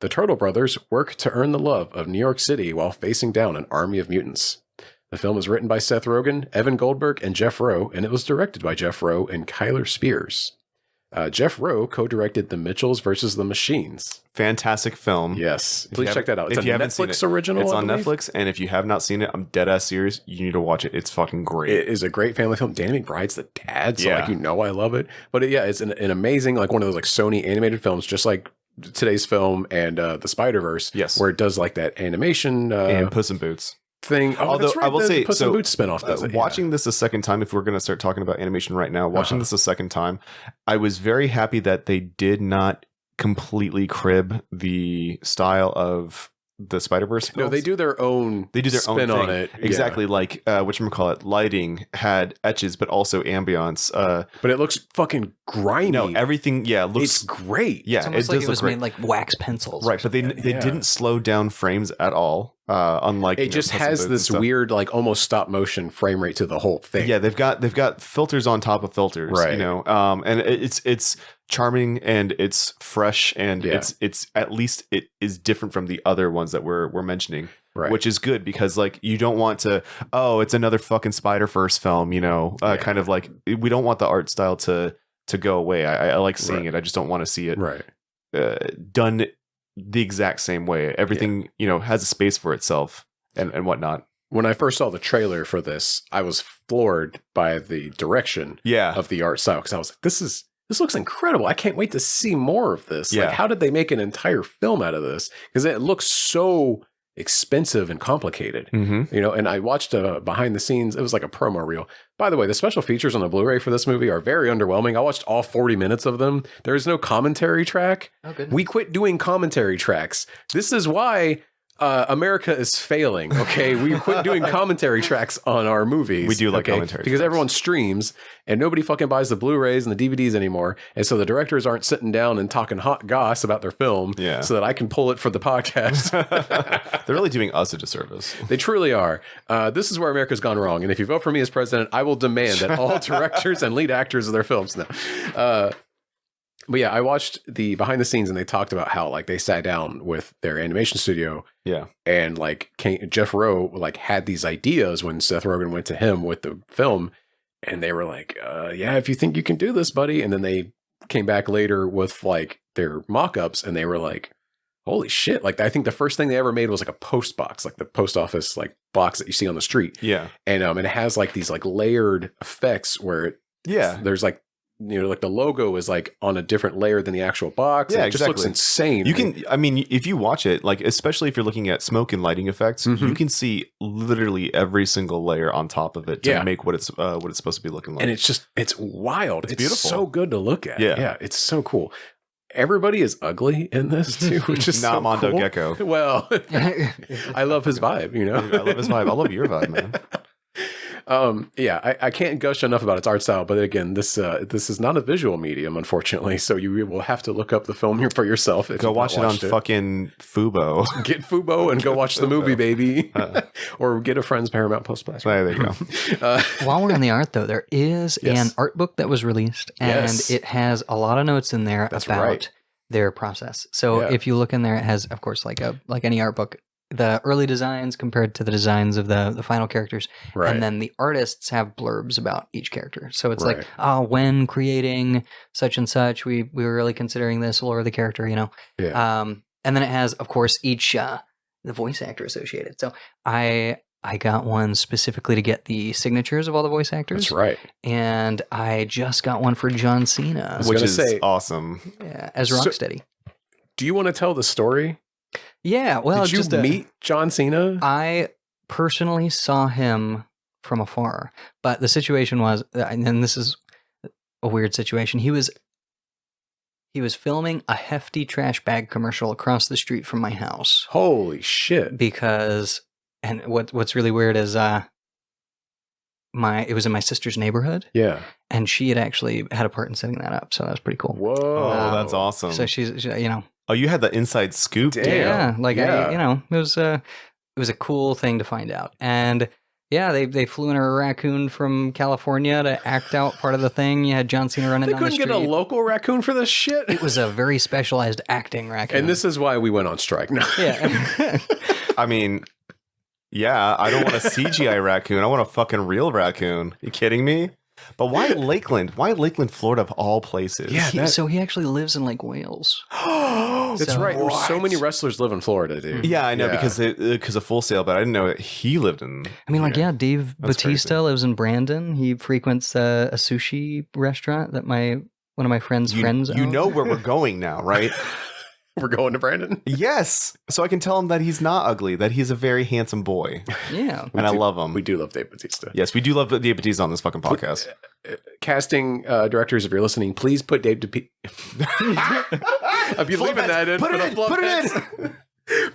The Turtle Brothers work to earn the love of New York City while facing down an army of mutants. The film was written by Seth Rogen, Evan Goldberg, and Jeff Rowe, and it was directed by Jeff Rowe and Kyler Spears. Jeff Rowe co-directed The Mitchells versus the Machines. Fantastic film. Yes. Please check that out. It's if a you haven't seen Netflix it, original. It's I on believe. Netflix, and if you have not seen it, I'm dead ass serious. You need to watch it. It's fucking great. It is a great family film. Danny McBride's the dad, so Yeah. like I love it. But it's an amazing, like one of those like Sony animated films, just like today's film and the Spider-Verse. Yes. Where it does like that animation and Puss in Boots. thing. Oh, Although that's right. I will the say, Puss in Boots spinoff does it. Watching this a second time, if we're going to start talking about animation right now, watching this a second time, I was very happy that they did not completely crib the style of the Spider-Verse films. No, they do their own. They do their spin own on thing. it. Exactly, like whatchamacallit, lighting had etches, but also ambience. But it looks fucking grimy. No, everything. Yeah, looks it's great. Yeah, It's almost it like does it was look great. made like wax pencils. Right, but they didn't slow down frames at all. Unlike It just has this weird, like almost stop motion frame rate to the whole thing. Yeah, they've got filters on top of filters, Right. You know, and it's charming and it's fresh and it's at least it is different from the other ones that we're mentioning, Right. which is good because like you don't want to it's another fucking Spider-Verse film, you know, kind of like we don't want the art style to go away. I like seeing it. I just don't want to see it done the exact same way. Everything you know has a space for itself and whatnot. When I first saw the trailer for this, I was floored by the direction of the art style because I was like, this looks incredible. I can't wait to see more of this. Yeah. Like, how did they make an entire film out of this? Because it looks so expensive and complicated, you know. And I watched behind the scenes. It was like a promo reel. By the way, the special features on the Blu-ray for this movie are very underwhelming. I watched all 40 minutes of them. There is no commentary track. Oh, goodness. We quit doing commentary tracks. This is why America is failing. Okay, we quit doing commentary tracks on our movies. We do like commentary because tracks. everyone streams and nobody fucking buys the Blu-rays and the DVDs anymore. And so the directors aren't sitting down and talking hot goss about their film, so that I can pull it for the podcast. They're really doing us a disservice. They truly are. This is where America's gone wrong. And if you vote for me as president, I will demand that all directors and lead actors of their films now. But yeah, I watched the behind the scenes and they talked about how like they sat down with their animation studio. Yeah. And like Jeff Rowe like had these ideas when Seth Rogen went to him with the film and they were like, yeah, if you think you can do this, buddy. And then they came back later with like their mock-ups and they were like, holy shit. Like I think the first thing they ever made was like a post box, like the post office like box that you see on the street. Yeah. And it has like these like layered effects where there's like, you know, like the logo is like on a different layer than the actual box. Yeah, it just looks insane. You can, I mean, if you watch it, like, especially if you're looking at smoke and lighting effects, you can see literally every single layer on top of it to make what it's supposed to be looking like. And it's wild. It's beautiful. So good to look at. Yeah. Yeah. It's so cool. Everybody is ugly in this too, which is Not so Mondo cool. Gecko. Well, I love his vibe, you know? I love his vibe. I love your vibe, man. I can't gush enough about its art style, but again, this is not a visual medium, unfortunately. So you will have to look up the film here for yourself. If Go watch it on fucking Fubo. Get Fubo and go watch the movie, baby, or get a friend's Paramount Plus. There you go. While we're on the art, though, there is an art book that was released, and Yes. it has a lot of notes in there That's about right. their process. So if you look in there, it has, of course, like any art book, the early designs compared to the designs of the final characters. Right. And then the artists have blurbs about each character. So it's Right. like, when creating such and such, we were really considering this or the character, you know. Yeah. And then it has, of course, each the voice actor associated. So I got one specifically to get the signatures of all the voice actors. That's right. And I just got one for John Cena, was Which gonna is say- awesome. as Rocksteady. Do you want to tell the story? Yeah, well, Did you just meet John Cena? I personally saw him from afar. But the situation was, and then this is a weird situation. He was filming a hefty trash bag commercial across the street from my house. Holy shit! Because, and what's really weird is it was in my sister's neighborhood. Yeah, and she had actually had a part in setting that up, so that was pretty cool. Whoa, that's awesome. So she's you know. Oh, you had the inside scoop. Damn. Yeah, Yeah. It was a cool thing to find out. And yeah, they flew in a raccoon from California to act out part of the thing. You had John Cena running they down the couldn't street. get a local raccoon for this shit. It was a very specialized acting raccoon. And this is why we went on strike. No. Yeah. I mean, yeah, I don't want a CGI raccoon. I want a fucking real raccoon. You kidding me? But why Lakeland? Why Lakeland, Florida, of all places? Yeah, So he actually lives in Lake Wales. That's So- right. So many wrestlers live in Florida, dude. Yeah, I know because of Full Sail, but I didn't know that he lived in. I mean, Dave That's Bautista crazy. lives in Brandon. He frequents a sushi restaurant that one of my friends' friends You own. know where we're going now, right? We're going to Brandon. Yes. So I can tell him that he's not ugly, that he's a very handsome boy. Yeah. And I love him. We do love Dave Bautista. Yes, we do love Dave Bautista on this fucking podcast. Casting directors, if you're listening, please put Dave I'll be leaving that in. Put for it the in, flub put it heads. in.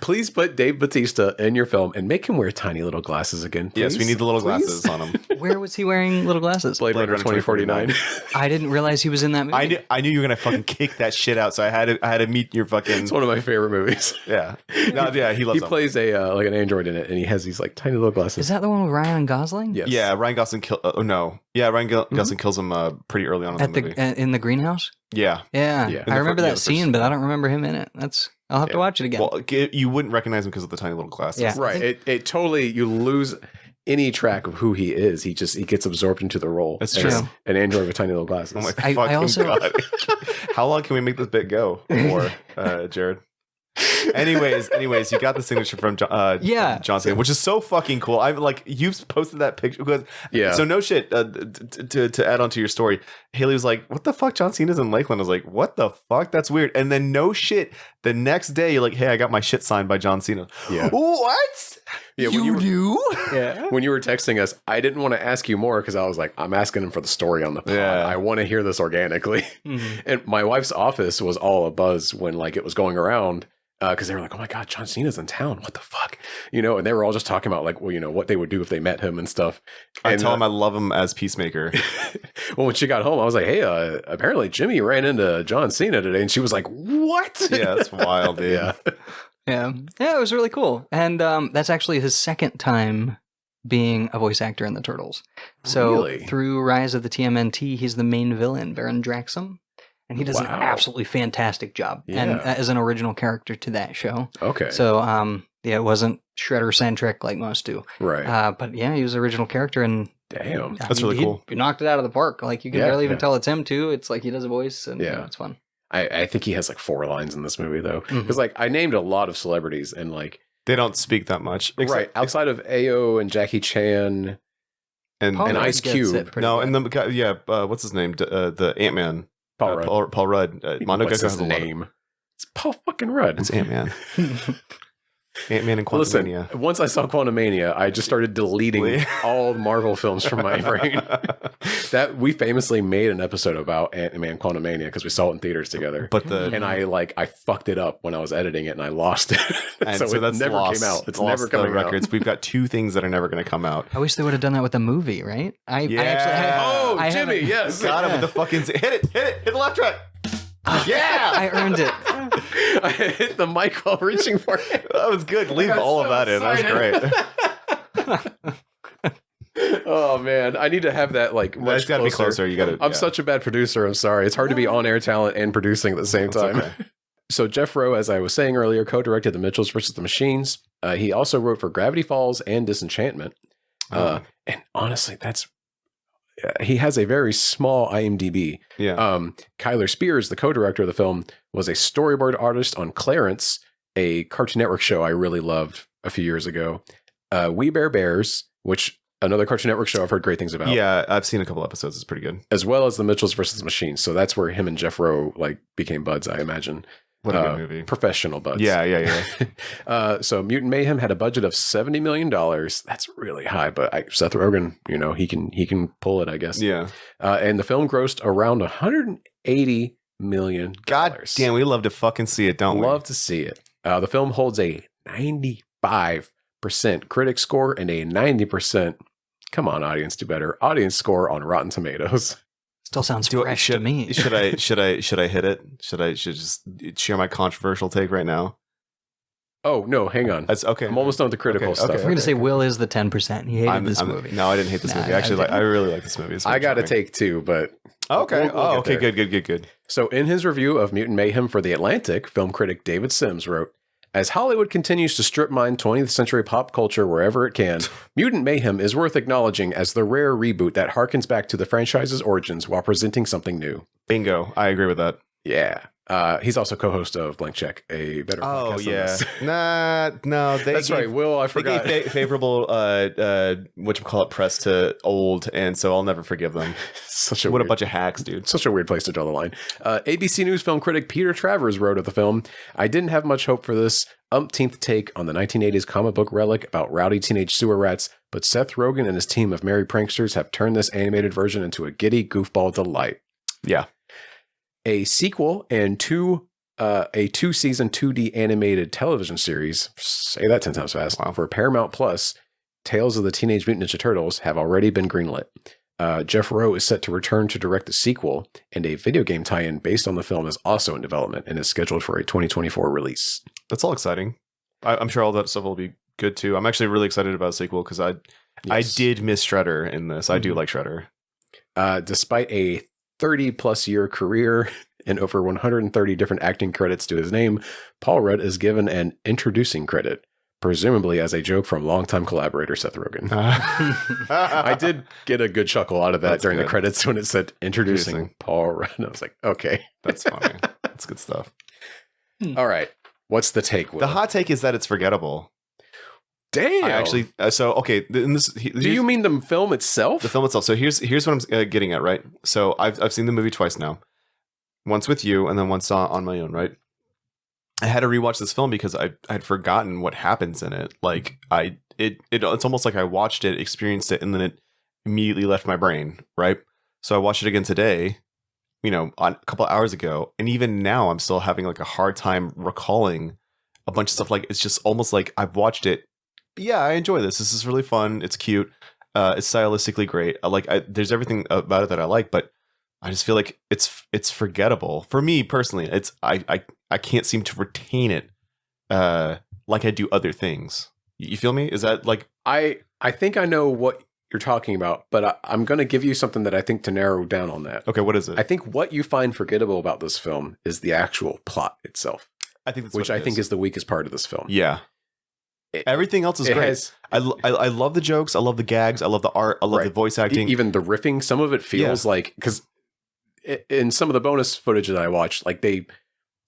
Please put Dave Bautista in your film and make him wear tiny little glasses again. Yes, we please. need the little Please. glasses on him. Where was he wearing little glasses? Blade Runner 2049. I didn't realize he was in that movie. I knew you were gonna fucking kick that shit out, so I had to meet your fucking. It's one of my favorite movies. Yeah, no, yeah, he loves He them. plays a like an android in it, and he has these like tiny little glasses. Is that the one with Ryan Gosling? Yes. Yeah, Ryan Gosling Gosling kills him pretty early on in At the movie. in the greenhouse? Yeah. Yeah. Yeah. I remember the that first scene, scene. but I don't remember him in it. I'll have to watch it again. Well, you wouldn't recognize him because of the tiny little glasses. Yeah. Right. It totally, you lose any track of who he is. He gets absorbed into the role. That's as true. An android with tiny little glasses. Oh my I fucking also- god! How long can we make this bit go for, Jared? Anyways, you got the signature from Yeah. John Cena, which is so fucking cool. I'm like, you've posted that picture. Yeah. So no shit. To add on to your story, Haley was like, "What the fuck? John Cena's in Lakeland." I was like, "What the fuck? That's weird." And then no shit. The next day, you're like, "Hey, I got my shit signed by John Cena." Yeah. What? Yeah, when you do? yeah. When you were texting us, I didn't want to ask you more because I was like, I'm asking him for the story on the pod. Yeah. I want to hear this organically. Mhm. And my wife's office was all abuzz when like it was going around. Because they were like, oh my God, John Cena's in town. What the fuck? And they were all just talking about like, well, what they would do if they met him and stuff. I And, tell him I love him as Peacemaker. well, when she got home, I was like, hey, apparently Jimmy ran into John Cena today. And she was like, what? Yeah, that's wild, dude. Yeah. Yeah. Yeah, it was really cool. And that's actually his second time being a voice actor in the Turtles. So Really? through Rise of the TMNT, he's the main villain, Baron Draxum. And he does an Wow. absolutely fantastic job. Yeah. And as an original character to that show. Okay. So, it wasn't Shredder-centric like most do. right. But yeah, he was the original character, and Damn. That's really cool. He knocked it out of the park. Like, you can Yeah, barely even yeah. tell it's him, too. It's like he does a voice, and Yeah. it's fun. I think he has like 4 lines in this movie, though. Mhm. Because like I named a lot of celebrities and like, They don't speak that much. right. Outside of Ao and Jackie Chan. And Paul and Rudd Ice gets Cube. it pretty no, good. and the guy, what's his name? The Ant-Man. Paul Rudd. Paul Rudd. Mondo What's Gecko his has a lot of- name? It's Paul fucking Rudd. It's Ant-Man. Ant-Man and Listen, Quantumania. once I saw Quantumania, I just started deleting all Marvel films from my brain. That we famously made an episode about Ant-Man Quantumania because we saw it in theaters together. But the And I fucked it up when I was editing it and I lost it. and so it that's never lost, came out. It's lost never the coming records. out. We've got 2 things that are never going to come out. I wish they would have done that with the movie, right? I actually Oh, I Jimmy, haven't- yes. Got him with the fucking hit the left track. Yeah, I earned it. I hit the mic while reaching for it. that was good. Leave all of that in. That was great. Oh man, I need to have that like It's much got to be closer. You got to. I'm such a bad producer. I'm sorry. It's hard to be on-air talent and producing at the same time. okay. So Jeff Rowe, as I was saying earlier, co-directed The Mitchells vs. the Machines. He also wrote for Gravity Falls and Disenchantment. And honestly, he has a very small IMDb. Yeah. Kyler Spears, the co-director of the film, was a storyboard artist on Clarence, a Cartoon Network show I really loved a few years ago. We Bear Bears, which another Cartoon Network show I've heard great things about. Yeah, I've seen a couple episodes. It's pretty good. As well as The Mitchells vs. Machines. So that's where him and Jeff Rowe like became buds, I imagine. What a good movie. Professional buds. Yeah. So Mutant Mayhem had a budget of $70 million. That's really high, but Seth Rogen, he can pull it, I guess. Yeah. And the film grossed around $180 million. God damn, we love to fucking see it, don't we? Love to see it. The film holds a 95% critic score and a 90%, come on, audience, do better, audience score on Rotten Tomatoes. Still sounds fresh to me. Should I hit it? Should I just share my controversial take right now? Oh no, hang on. That's okay. I'm almost done with the critical stuff. I'm going to say Will is the 10%. He hated this movie. No, I didn't hate this movie. Actually, I really like this movie. I got a take two, but okay. Okay. Good. So in his review of Mutant Mayhem for The Atlantic, film critic David Sims wrote, "As Hollywood continues to strip mine 20th century pop culture wherever it can, Mutant Mayhem is worth acknowledging as the rare reboot that harkens back to the franchise's origins while presenting something new." Bingo. I agree with that. Yeah. He's also co-host of Blank Check, a better podcast than this. No. That's right, Will. I forgot. They gave favorable, press to old, and so I'll never forgive them. What a bunch of hacks, dude. Such a weird place to draw the line. ABC News film critic Peter Travers wrote of the film, "I didn't have much hope for this umpteenth take on the 1980s comic book relic about rowdy teenage sewer rats, but Seth Rogen and his team of merry pranksters have turned this animated version into a giddy goofball delight." Yeah. A sequel and a 2-season 2D animated television series, say that 10 times fast, for Paramount Plus, Tales of the Teenage Mutant Ninja Turtles, have already been greenlit. Jeff Rowe is set to return to direct the sequel, and a video game tie-in based on the film is also in development and is scheduled for a 2024 release. That's all exciting. I'm sure all that stuff will be good too. I'm actually really excited about a sequel because I did miss Shredder in this. I do like Shredder. Despite a 30-plus year career and over 130 different acting credits to his name, Paul Rudd is given an introducing credit, presumably as a joke from longtime collaborator Seth Rogen. I did get a good chuckle out of that during the credits when it said introducing Paul Rudd. I was like, okay. That's funny. That's good stuff. All right. What's the take, Will? The hot take is that it's forgettable. Damn. Do you mean the film itself? The film itself. So here's what I'm getting at, right? So I've seen the movie twice now. Once with you and then once on my own, right? I had to rewatch this film because I had forgotten what happens in it. Like it's almost like I watched it, experienced it, and then it immediately left my brain, right? So I watched it again today, a couple of hours ago, and even now I'm still having like a hard time recalling a bunch of stuff. Like it's just almost like I've watched it. Yeah, I enjoy this. This is really fun. It's cute. It's stylistically great. There's everything about it that I like, but I just feel like it's forgettable for me personally. It's I can't seem to retain it like I do other things. You feel me? Is that like I think I know what you're talking about, but I'm going to give you something that I think to narrow down on that. Okay, what is it? I think what you find forgettable about this film is the actual plot itself. I think which I think is the weakest part of this film. Yeah. Everything else is great. I love the jokes. I love the gags. I love the art. I love the voice acting. Even the riffing. Some of it feels like, because in some of the bonus footage that I watched, like and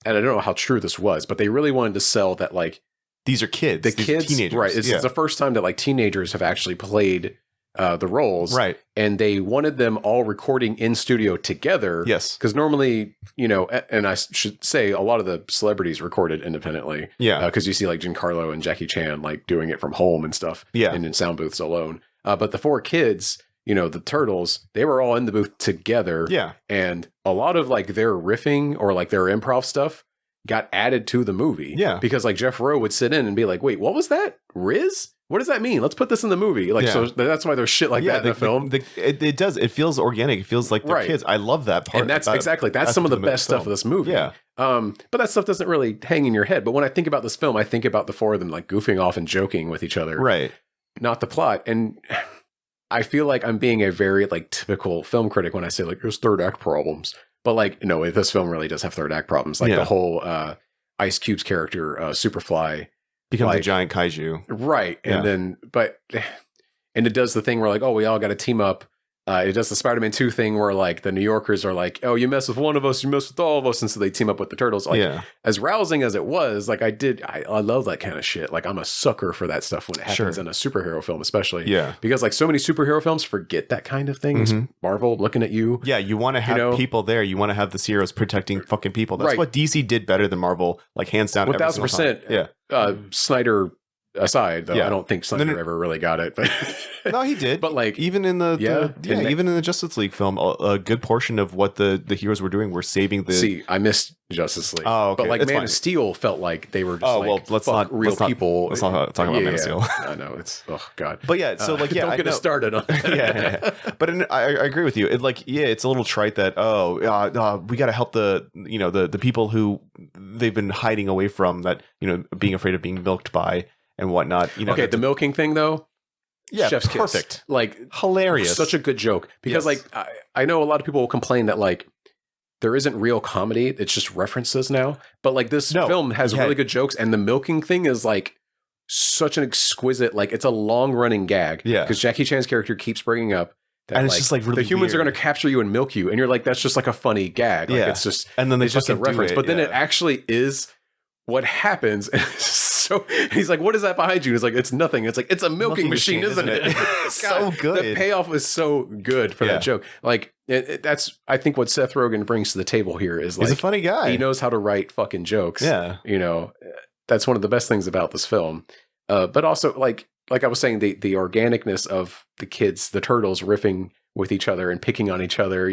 I don't know how true this was, but they really wanted to sell that like these are kids. These kids, teenagers. Right. It's the first time that like teenagers have actually played the roles. Right. And they wanted them all recording in studio together. Yes. Because normally, and I should say a lot of the celebrities recorded independently. Yeah. Because you see like Giancarlo and Jackie Chan like doing it from home and stuff. Yeah. And in sound booths alone. But the 4 kids, the Turtles, they were all in the booth together. Yeah. And a lot of like their riffing or like their improv stuff got added to the movie. Yeah. Because like Jeff Rowe would sit in and be like, wait, what was that? Riz? What does that mean? Let's put this in the movie. So that's why there's shit like that in the film. It does. It feels organic. It feels like they're kids. I love that part. And that's some of the best stuff of this movie. Yeah. But that stuff doesn't really hang in your head. But when I think about this film, I think about the 4 of them like goofing off and joking with each other. Right. Not the plot. And I feel like I'm being a very like typical film critic when I say like there's third act problems. But like, no, this film really does have third act problems. Like the whole Ice Cube's character, Superfly, becomes a giant kaiju. Right. And then, and it does the thing where like, oh, we all got to team up It does the Spider-Man 2 thing where like the New Yorkers are like, oh, you mess with one of us, you mess with all of us. And so they team up with the Turtles. Like, as rousing as it was, like I love that kind of shit. Like I'm a sucker for that stuff when it happens in a superhero film, especially. Yeah. Because like so many superhero films forget that kind of thing. Marvel looking at you. Yeah, you want to have people there. You want to have the heroes protecting fucking people. That's what DC did better than Marvel, like hands down. 1000%. Yeah. Snyder aside, though, I don't think Snyder ever really got it. But no, he did. But like, even in even in the Justice League film, a good portion of what the heroes were doing were saving the. See, I missed Justice League. Oh, okay. But like Man of Steel felt like they were just let's not people. Let's not talk about Man of Steel. I know it's god. But yeah, so like don't get us started on that. But I agree with you. It's a little trite that we got to help the people who they've been hiding away from, that being afraid of being milked by and whatnot. Okay, the milking thing though. Yeah, Chef's perfect. Kiss. Like hilarious. Such a good joke. Because like I know a lot of people will complain that like there isn't real comedy. It's just references now. But like this film has really good jokes, and the milking thing is like such an exquisite, like it's a long running gag. Yeah. Because Jackie Chan's character keeps bringing up that, and it's just like really the humans weird. are going to capture you and milk you, and you're like, that's just like a funny gag. Like it's just, and then it's just a reference. But then it actually is what happens. And so he's like, what is that behind you? He's like, it's nothing. It's like, it's a milking machine, isn't it? So good. The payoff is so good for that joke. Like that's, I think what Seth Rogen brings to the table here is like, he's a funny guy. He knows how to write fucking jokes. Yeah. That's one of the best things about this film. But also like I was saying, the organicness of the kids, the turtles riffing with each other and picking on each other,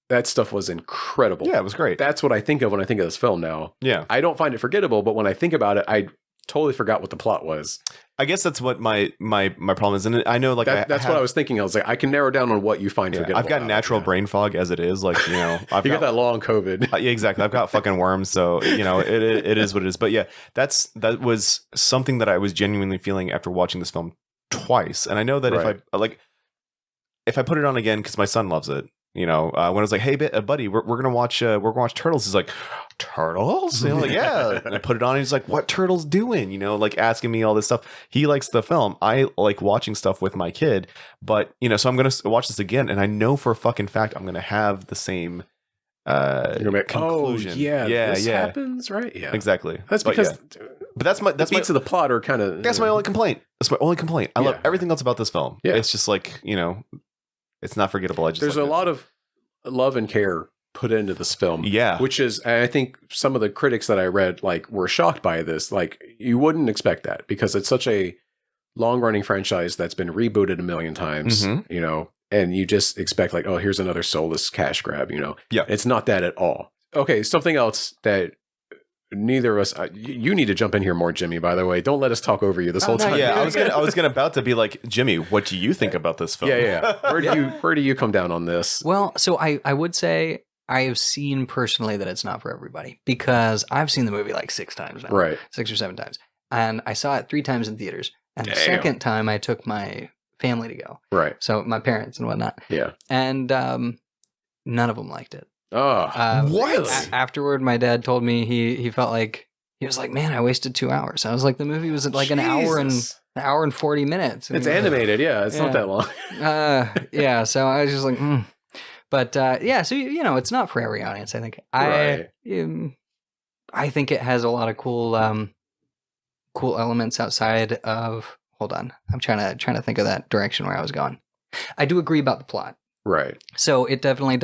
that stuff was incredible. Yeah, it was great. That's what I think of when I think of this film now. Yeah. I don't find it forgettable, but when I think about it, I totally forgot what the plot was. I guess that's what my problem is. And I know like that's what I was thinking. I was like, I can narrow down on what you find forgettable. I've got natural brain fog as it is. Like, I've got that long COVID. Yeah, exactly. I've got fucking worms. So, it is what it is. But yeah, that was something that I was genuinely feeling after watching this film twice. And I know that if I put it on again, because my son loves it, when I was like, hey, buddy, we're gonna watch Turtles. He's like, Turtles? Like, yeah. And I put it on, and he's like, what Turtles doing? Like asking me all this stuff. He likes the film. I like watching stuff with my kid, but so I'm gonna watch this again, and I know for a fucking fact I'm gonna have the same conclusion. This happens, right? Yeah, exactly. That's because. But that's my beats of the plot are kind of. That's my only complaint. That's my only complaint. I love everything else about this film. Yeah, it's just like it's not forgettable. There's a lot of love and care put into this film. Yeah. Which is, I think some of the critics that I read, like, were shocked by this. Like, you wouldn't expect that because it's such a long running franchise that's been rebooted a million times, and you just expect like, oh, here's another soulless cash grab, Yeah. It's not that at all. Okay. Something else that neither of us, you need to jump in here more, Jimmy, by the way. Don't let us talk over you this whole time. Yeah, I was gonna about to be like, Jimmy, what do you think about this film? Yeah. Where do you come down on this? Well, so I would say I have seen personally that it's not for everybody, because I've seen the movie like 6 times now. Right. 6 or 7 times. And I saw it 3 times in theaters. And the second time I took my family to go. Right. So my parents and whatnot. Yeah. And none of them liked it. Oh, what? Afterward, my dad told me he felt like, he was like, man, I wasted 2 hours. I was like, the movie was like an hour and 40 minutes. It's animated. It's not that long. Yeah. So I was just like, But so it's not for every audience, I think. I think it has a lot of cool elements outside of. Hold on, I'm trying to think of that direction where I was going. I do agree about the plot. Right. So it definitely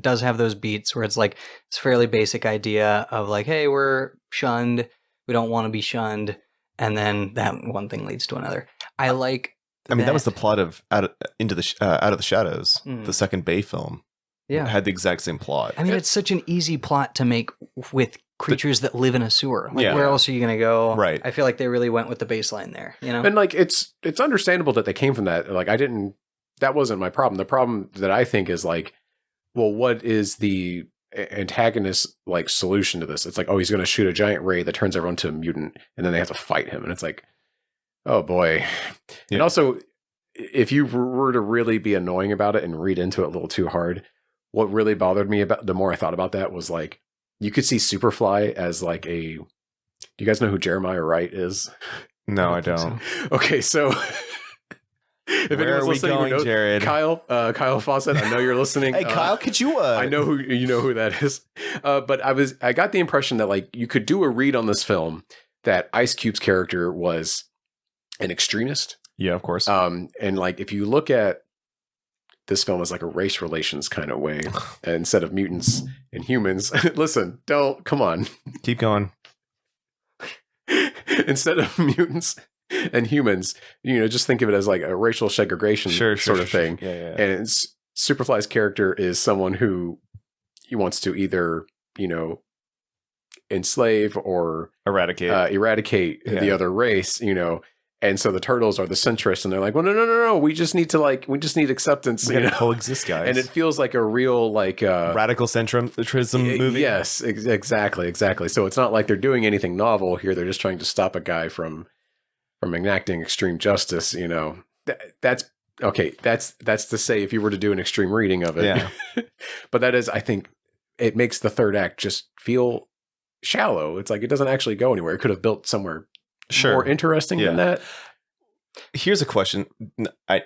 does have those beats where it's like, it's a fairly basic idea of like, hey, we're shunned, we don't want to be shunned, and then that one thing leads to another. I mean, that was the plot of Out of the Shadows, the second Bay film. Yeah, it had the exact same plot. I mean, it's such an easy plot to make with creatures that live in a sewer. Like, where else are you going to go? Right. I feel like they really went with the baseline there. And like it's understandable that they came from that. Like that wasn't my problem. The problem that I think is like, well, what is the antagonist like solution to this? It's like, oh, he's going to shoot a giant ray that turns everyone to a mutant, and then they have to fight him, and it's like, oh boy. Yeah. And also, if you were to really be annoying about it and read into it a little too hard, what really bothered me about the more I thought about that was like, you could see Superfly as like do you guys know who Jeremiah Wright is? No, I don't. Okay, so If Where anyone's are we listening who going, knows- Jared? Kyle Fawcett, I know you're listening. Hey, Kyle, could you? I know who that is. But I got the impression that like you could do a read on this film that Ice Cube's character was an extremist. Yeah, of course. And like if you look at this film as like a race relations kind of way, instead of mutants and humans. Listen, come on. Keep going. Instead of mutants and humans, just think of it as like a racial segregation sort of thing. Yeah. And Superfly's character is someone who he wants to either, enslave or eradicate the other race, And so the turtles are the centrists, and they're like, well, no. We just need acceptance. We gotta coexist, guys. And it feels like a real radical centrism movie. Yes, exactly. So it's not like they're doing anything novel here. They're just trying to stop a guy from enacting extreme justice. That's okay. That's to say if you were to do an extreme reading of it. Yeah. But that is, I think, it makes the third act just feel shallow. It's like it doesn't actually go anywhere. It could have built somewhere more interesting than that. Here's a question.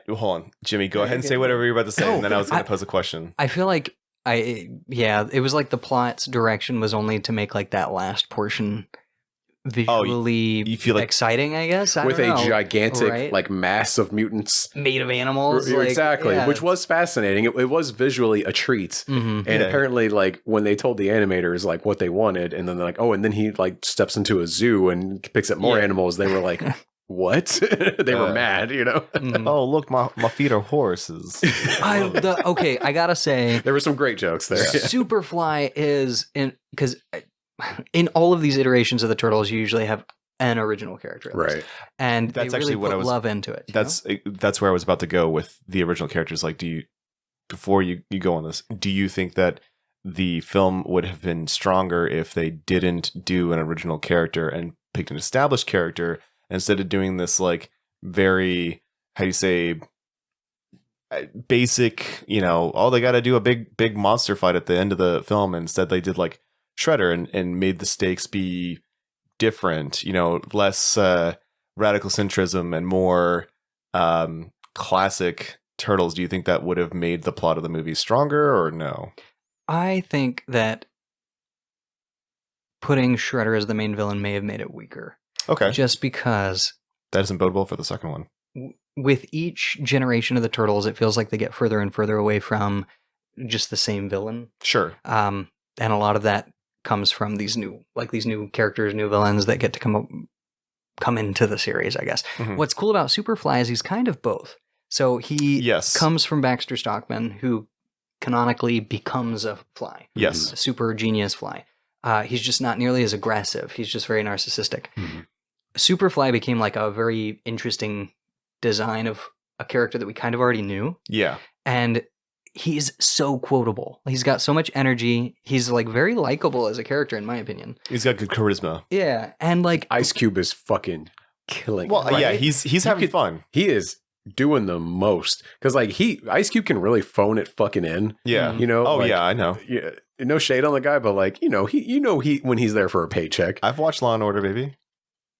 Hold on, Jimmy. Go ahead and say whatever you're about to say, and then I was going to pose a question. I feel like it was like the plot's direction was only to make like that last portion visually you feel like exciting, I guess. With a gigantic like mass of mutants made of animals. Exactly, which was fascinating. It was visually a treat. And apparently like when they told the animators like what they wanted, and then they're like, oh, and then he like steps into a zoo and picks up more animals, they were like, what? They were mad, Oh, look, my feet are horses. I gotta say there were some great jokes there. Superfly is because in all of these iterations of the Turtles, you usually have an original character, right? And that's they really actually what put I was love into it. That's where I was about to go with the original characters. Like, before you go on this, do you think that the film would have been stronger if they didn't do an original character and picked an established character instead of doing this like very, how do you say, basic, oh, they got to do a big monster fight at the end of the film, and instead they did like Shredder and made the stakes be different, less radical centrism and more classic Turtles. Do you think that would have made the plot of the movie stronger or no? I think that putting Shredder as the main villain may have made it weaker. Okay. Just because that isn't bodable for the second one. With each generation of the Turtles, it feels like they get further and further away from just the same villain. Sure. And a lot of that comes from these new characters, new villains that get to come into the series, I guess. Mm-hmm. What's cool about Superfly is he's kind of both. So he comes from Baxter Stockman, who canonically becomes a fly. Yes. A super genius fly. He's just not nearly as aggressive. He's just very narcissistic. Mm-hmm. Superfly became like a very interesting design of a character that we kind of already knew. Yeah. And he's so quotable. He's got so much energy. He's like very likable as a character, in my opinion. He's got good charisma. Yeah. And like Ice Cube is fucking killing. Well, yeah, he's having fun. He is doing the most. Because like Ice Cube can really phone it fucking in. Yeah. Oh like, yeah, I know. Yeah. No shade on the guy, but like, he when he's there for a paycheck. I've watched Law and Order, baby.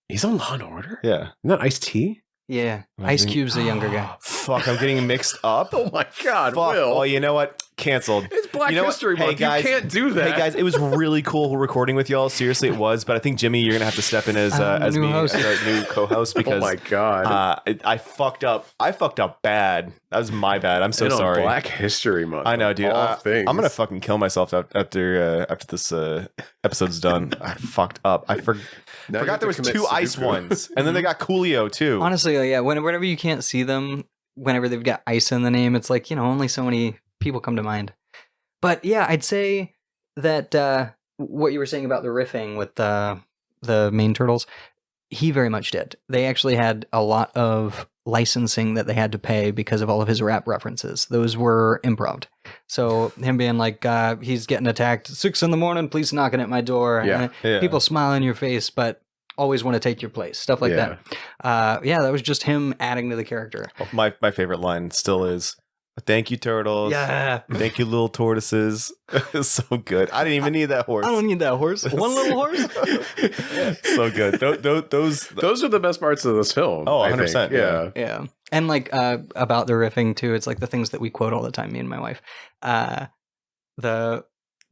He's on Law and Order? Yeah. Isn't that Ice-T? Yeah. Ice Cube's the younger guy. Fuck, I'm getting mixed up. Oh my God, Fuck. Will. Oh, you know what? Canceled. It's Black History Month. Hey, guys, you can't do that. Hey guys, it was really cool recording with y'all. Seriously, it was. But I think Jimmy, you're gonna have to step in as me, as a new co-host, because oh my God, I fucked up. I fucked up bad. That was my bad. I'm so sorry. Black History Month. I know, dude. I'm gonna fucking kill myself after this episode's done. I fucked up. I forgot there was 2 ice ones, and then they got Coolio too. Honestly, yeah. Whenever you can't see them, whenever they've got ice in the name, it's like only so many people come to mind. But yeah, I'd say that what you were saying about the riffing with the main Turtles, he very much did. They actually had a lot of licensing that they had to pay because of all of his rap references. Those were improv. So him being like, he's getting attacked 6 a.m, police knocking at my door. Yeah. People smile in your face, but always want to take your place. Stuff like that. That was just him adding to the character. My favorite line still is, "Thank you, turtles. Yeah. Thank you, little tortoises." It's so good. I didn't even need that horse. I don't need that horse. One little horse. So good. Those are the best parts of this film. Oh, 100%. Yeah. Yeah. And like about the riffing too, it's like the things that we quote all the time, me and my wife. The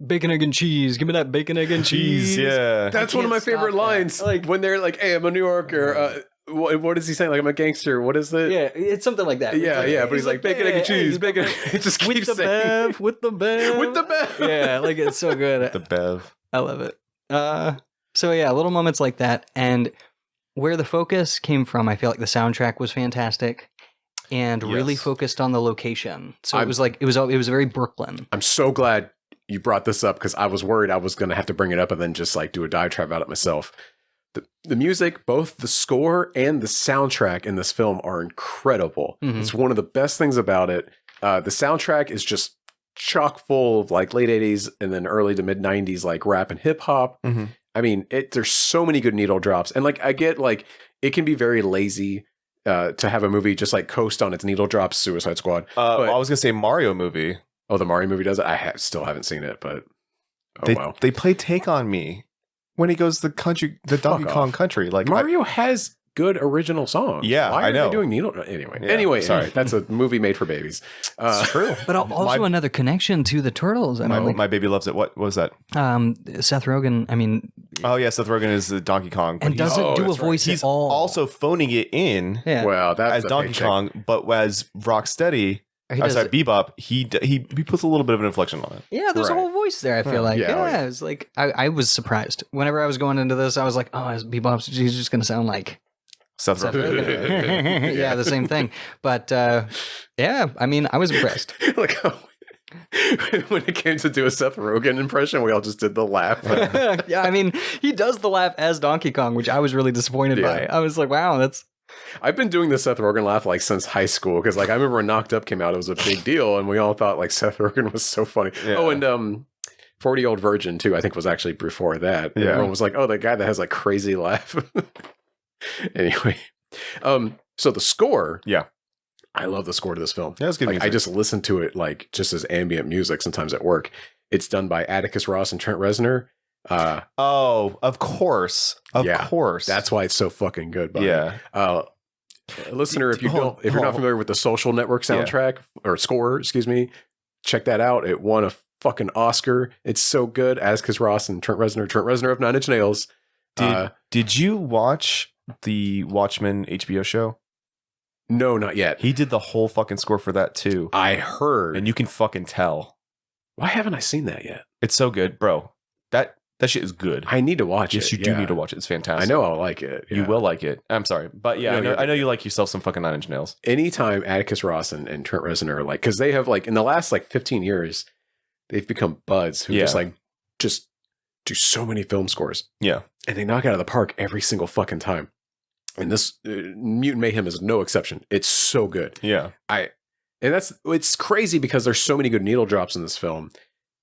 bacon, egg, and cheese. Give me that bacon, egg, and cheese. Yeah. That's one of my favorite lines. Like when they're like, "Hey, I'm a New Yorker." What is he saying? Like, I'm a gangster. What is it? Yeah, it's something like that. Yeah, like, yeah. But he's like, bacon, egg, and cheese, bacon. It just keeps saying. With the bev. With the bev. Yeah, like it's so good. The bev. I love it. So yeah, little moments like that, and where the focus came from, I feel like the soundtrack was fantastic, and really focused on the location. So it was very Brooklyn. I'm so glad you brought this up because I was worried I was going to have to bring it up and then just like do a diatribe about it myself. The music, both the score and the soundtrack in this film are incredible. Mm-hmm. It's one of the best things about it. The soundtrack is just chock full of like late 80s and then early to mid 90s like rap and hip hop. Mm-hmm. I mean, there's so many good needle drops. And like I get like it can be very lazy to have a movie just like coast on its needle drops, Suicide Squad. But, I was going to say Mario movie. Oh, the Mario movie does it? I still haven't seen it, but wow. They play Take On Me. When he goes to the Donkey Kong country, like Mario has good original songs. Yeah, why are I know. they doing needle? Anyway, sorry, that's a movie made for babies. It's true, but also another connection to the Turtles. My baby loves it. What was that? Seth Rogen. I mean, oh yeah, Seth Rogen is the Donkey Kong, and doesn't do a voice. He's at all. also phoning it in. Yeah. Well, that's as Donkey Kong, but as Rocksteady. Bebop, he puts a little bit of an inflection on it. Yeah, there's a whole voice there, I feel like. Yeah, it was like, I was surprised. Whenever I was going into this, I was like, oh, Bebop's he's just going to sound like Seth Rogen. Yeah, the same thing. But, yeah, I mean, I was impressed. Like, when it came to do a Seth Rogen impression, we all just did the laugh. Yeah, I mean, he does the laugh as Donkey Kong, which I was really disappointed by. I was like, wow, that's... I've been doing the Seth Rogen laugh like since high school because like I remember when Knocked Up came out, it was a big deal, and we all thought like Seth Rogen was so funny. Yeah. Oh, and 40-Year-Old Virgin too, I think was actually before that. Yeah, everyone was like, oh, the guy that has like crazy laugh. Anyway, so the score, I love the score to this film. Yeah, it's good. Like, I just listen to it like just as ambient music sometimes at work. It's done by Atticus Ross and Trent Reznor. Of course. Of course. That's why it's so fucking good, buddy. Yeah. Listener, if you're not familiar with the Social Network soundtrack or score, excuse me, check that out. It won a fucking Oscar. It's so good. Atticus Ross and Trent Reznor of Nine Inch Nails. Did you watch the Watchmen HBO show? No, not yet. He did the whole fucking score for that too. I heard. And you can fucking tell. Why haven't I seen that yet? It's so good, bro. That shit is good. I need to watch it. Yes, you do need to watch it. It's fantastic. I know I'll like it. Yeah. You will like it. I'm sorry. But yeah, I know you like yourself some fucking Nine Inch Nails. Anytime Atticus Ross and Trent Reznor are like, because they have like, in the last like 15 years, they've become buds who just do so many film scores. Yeah. And they knock it out of the park every single fucking time. And this Mutant Mayhem is no exception. It's so good. Yeah. It's crazy because there's so many good needle drops in this film.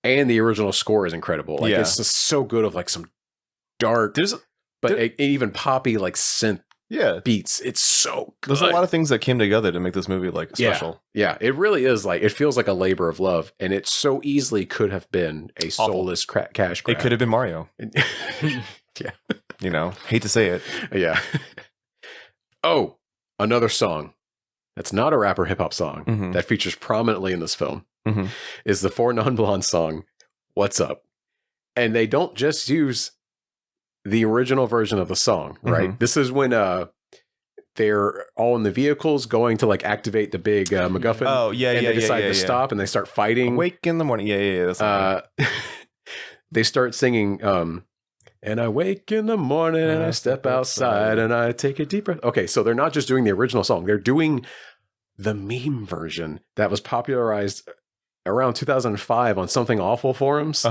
And the original score is incredible. Like it's just so good of like some dark, even poppy like synth beats. It's so good. There's a lot of things that came together to make this movie like special. Yeah, it really is. Like it feels like a labor of love, and it so easily could have been a soulless cash grab. It could have been Mario. Yeah, hate to say it. Yeah. Oh, another song that's not a rapper hip hop song that features prominently in this film. Is the Four Non-Blondes song "What's Up," and they don't just use the original version of the song, right? This is when they're all in the vehicles going to like activate the big MacGuffin. Oh yeah, and they decide to stop and they start fighting. Awake in the morning. Yeah. That's they start singing. And I wake in the morning and I step outside and I take a deep breath. Okay, so they're not just doing the original song; they're doing the meme version that was popularized around 2005 on Something Awful forums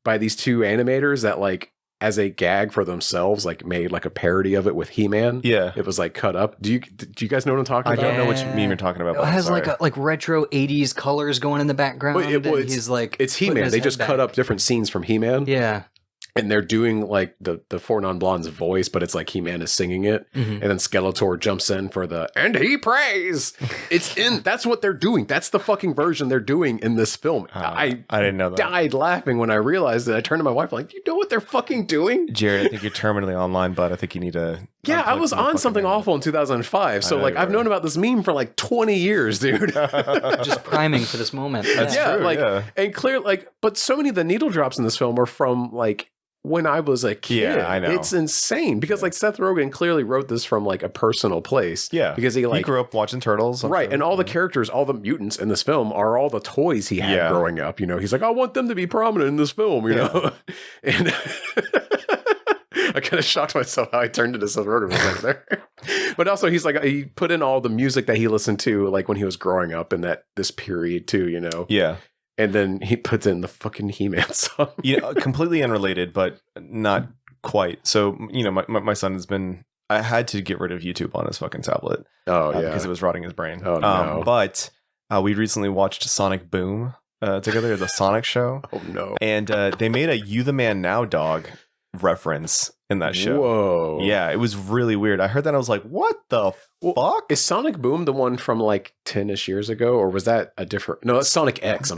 by these two animators that like as a gag for themselves like made like a parody of it with He-Man. Yeah, it was like cut up. Do you guys know what I'm talking about? I don't know which meme you're talking about. It has like retro 80s colors going in the background. He's like it's He-Man. They just cut up different scenes from He-Man. Yeah. And they're doing like the Four Non-Blondes voice, but it's like He-Man is singing it. And then Skeletor jumps in for and he prays. That's what they're doing. That's the fucking version they're doing in this film. I didn't know that. Died laughing when I realized that. I turned to my wife like, you know what they're fucking doing? Jared, I think you're terminally online, but I think you need to Yeah, I was on something awful in 2005. So like I've known about this meme for like 20 years, dude. Just priming for this moment. That's true, and clear but so many of the needle drops in this film are from like when I was a kid. Yeah, I know. It's insane because like Seth Rogen clearly wrote this from like a personal place. Yeah. Because he grew up watching Turtles. Right. And all the characters, all the mutants in this film are all the toys he had growing up. You know, he's like, I want them to be prominent in this film, you know? And I kind of shocked myself how I turned into Seth Rogen right there. But also he's like, he put in all the music that he listened to like when he was growing up in this period too, you know? Yeah. And then he puts in the fucking He-Man song. Completely unrelated, but not quite. So, you know, my son has been, I had to get rid of YouTube on his fucking tablet. Because it was rotting his brain. Oh, no. But we recently watched Sonic Boom together, the Sonic show. Oh, no. And they made a You the Man Now dog reference in that show. Whoa. Yeah, it was really weird. I heard that and I was like, what the fuck? Is Sonic Boom the one from like 10-ish years ago, or was that a different? No, it's Sonic X.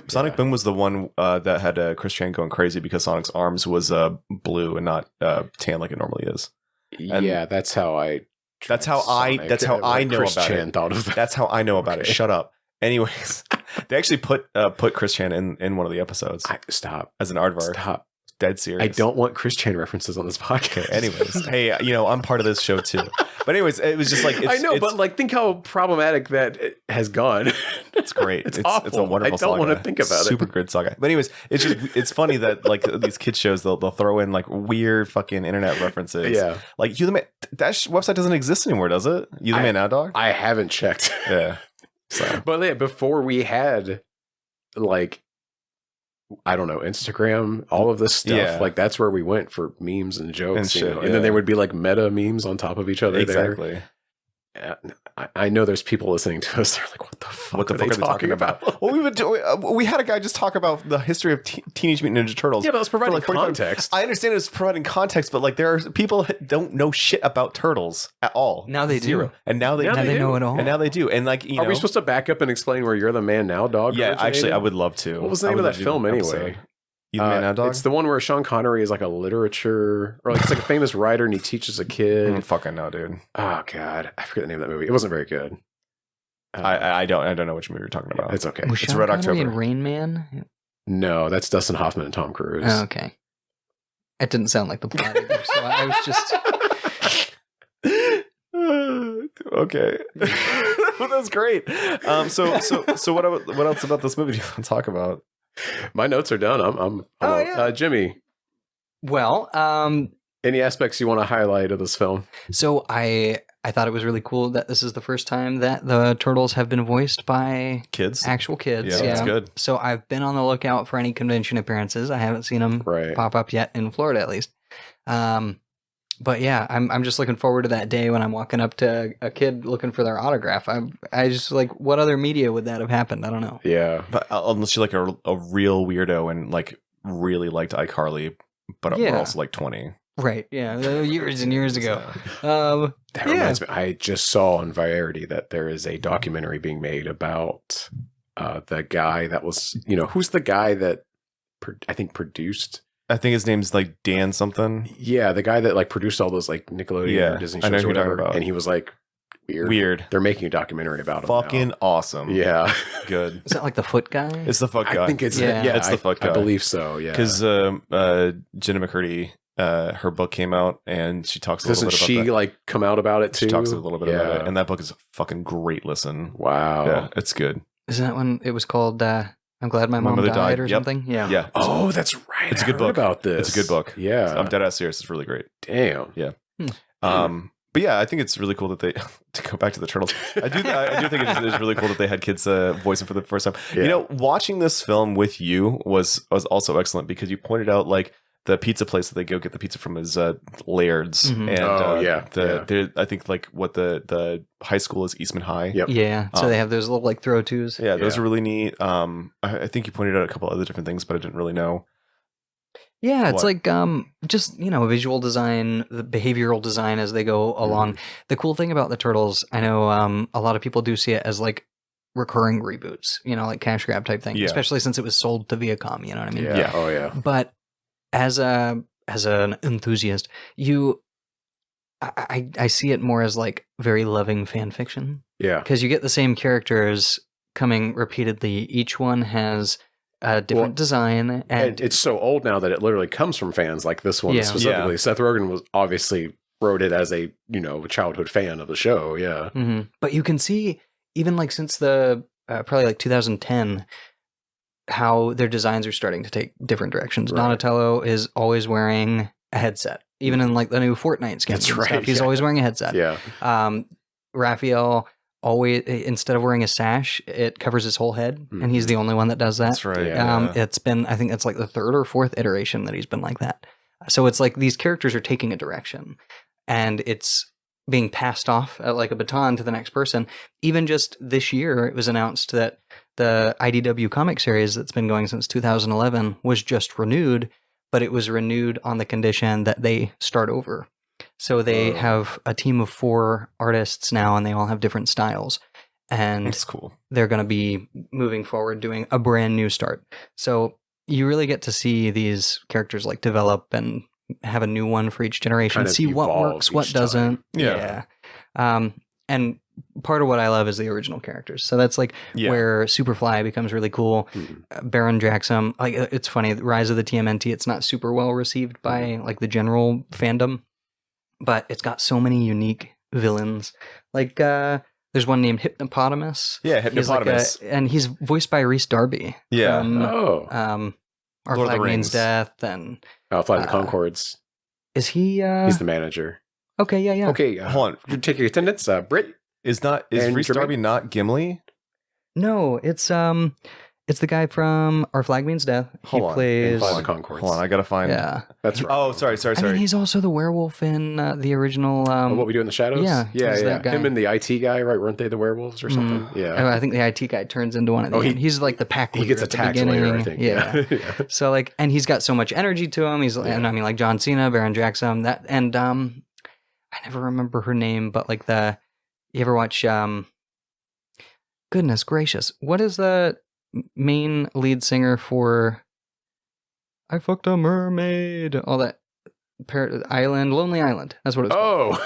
Sonic Boom was the one that had Chris Chan going crazy because Sonic's arms was blue and not tan like it normally is. And that's how I know Chris about Chan it. Thought of that. That's how I know about it. Shut up. Anyways, they actually put Chris Chan in one of the episodes. Stop as an aardvark. Stop. Dead serious. I don't want Chris Chan references on this podcast. Okay, anyways, hey, you know, I'm part of this show too. But anyways, it was just like I know, but like, think how problematic that has gone. It's great. It's awful. It's a wonderful. I don't want to think about it. Super good saga. But anyways, it's funny that like these kids shows they'll throw in like weird fucking internet references. Yeah, like You the Man. That website doesn't exist anymore, does it? You the Man Now dog. I haven't checked. Yeah. So, but yeah, before we had like, I don't know, Instagram, all of this stuff, like that's where we went for memes and jokes, and shit, and then there would be like meta memes on top of each other. Exactly. I know there's people listening to us. They're like, "What the fuck are they talking about?" Well, we had a guy just talk about the history of Teenage Mutant Ninja Turtles. Yeah, but it was providing like context. I understand it was providing context, but like there are people that don't know shit about turtles at all. Now they do, and now they know it all. And now they do, and like are we supposed to back up and explain where You're the Man Now dog? Yeah, actually, I would love to. What was the name of that film anyway? You the Man Now dog. It's the one where Sean Connery is like a literature, or like it's like a famous writer, and he teaches a kid. Fucking no, dude. Oh god, I forget the name of that movie. It wasn't very good. I don't know which movie you're talking about. It's okay. Was it's Sean Red Connery October. in Rain Man? No, that's Dustin Hoffman and Tom Cruise. Oh, okay. It didn't sound like the plot either, so I was just okay. Well, that's great. So what else about this movie do you want to talk about? My notes are done. I'm Jimmy. Well, any aspects you want to highlight of this film? So I thought it was really cool that this is the first time that the Turtles have been voiced by actual kids. Yeah, that's good. So I've been on the lookout for any convention appearances. I haven't seen them pop up yet in Florida, at least. But yeah, I'm just looking forward to that day when I'm walking up to a kid looking for their autograph. I just like, what other media would that have happened? I don't know. Yeah, but unless you're like a real weirdo and like really liked iCarly, but we're also like 20. Right. Yeah. Years and years ago. That reminds me. I just saw on Variety that there is a documentary being made about the guy that was, who's the guy that I think produced. I think his name's like Dan something. Yeah, the guy that like produced all those like Nickelodeon or Disney shows. I know or whatever, about. And he was like weird. They're making a documentary about him. Fucking awesome. Yeah, good. Is that like the foot guy? It's the foot guy. I think it's it's the foot guy. I believe so. Yeah, because Jenna McCurdy, her book came out and she talks a little bit about she like come out about it too? She talks a little bit about it, and that book is a fucking great listen. Wow, yeah, it's good. Is that when it was called? I'm glad my mom died or something. Yeah. Oh, that's right. It's a good book about this. It's a good book. Yeah, I'm dead ass serious. It's really great. Damn. Yeah. But yeah, I think it's really cool that they to go back to the Turtles. I do think it's really cool that they had kids voicing for the first time. Yeah. Watching this film with you was also excellent because you pointed out like the pizza place that they go get the pizza from is Laird's, and I think like what the high school is Eastman High. Yep. Yeah, so they have those little like throw twos. Yeah, those are really neat. I think you pointed out a couple other different things, but I didn't really know. Yeah, it's like just visual design, the behavioral design as they go along. The cool thing about the Turtles, I know a lot of people do see it as like recurring reboots, like cash grab type thing, especially since it was sold to Viacom. You know what I mean? Yeah. Oh yeah. But as an enthusiast, I see it more as like very loving fan fiction. Yeah. Because you get the same characters coming repeatedly. Each one has a different design. And it's so old now that it literally comes from fans like this one specifically. Seth Rogen was obviously wrote it as a, childhood fan of the show. Yeah. Mm-hmm. But you can see even like since the probably like 2010, how their designs are starting to take different directions. Right. Donatello is always wearing a headset. Even in like the new Fortnite skins and stuff, he's always wearing a headset. Yeah. Raphael always, instead of wearing a sash, it covers his whole head, and he's the only one that does that. That's right. It's been, I think it's like the third or fourth iteration that he's been like that. So it's like these characters are taking a direction, and it's being passed off like a baton to the next person. Even just this year, it was announced that the IDW comic series that's been going since 2011 was just renewed, but it was renewed on the condition that they start over. So they have a team of 4 artists now, and they all have different styles. And that's cool. They're going to be moving forward, doing a brand new start. So you really get to see these characters like develop and have a new one for each generation, kind of see what works, what doesn't. Yeah. And part of what I love is the original characters. So that's like where Superfly becomes really cool. Baron Jaxum, like it's funny, Rise of the TMNT, it's not super well received by like the general fandom, but it's got so many unique villains. Like there's one named Hypnopotamus. Yeah, Hypnopotamus. And he's voiced by Rhys Darby. Yeah. Our Lord of Flag the Means Rings. Death and Flight of the Conchords. is he He's the manager. Okay, yeah. Okay, hold on. You take your attendance, Britt. Is And Rhys Jermaine? Darby not Gimli? No, it's the guy from Our Flag Means Death. He Hold on. plays Flight of the Conchords. Hold on, I gotta find. Yeah. That's right. Oh, sorry. I mean, he's also the werewolf in the original What We Do in the Shadows? yeah, Yeah, he's yeah. that guy. Him and the IT guy, right? Weren't they the werewolves or something? Yeah. I think the IT guy turns into one of the he's like the pack leader He gets at the attacked beginning. later, I think. Yeah. So like, and he's got so much energy to him. He's and I mean like John Cena, Baron Jaxum, that, and I never remember her name, but like you ever watch goodness gracious, what is the main lead singer for I Fucked a Mermaid, all that Lonely Island, that's what it's called.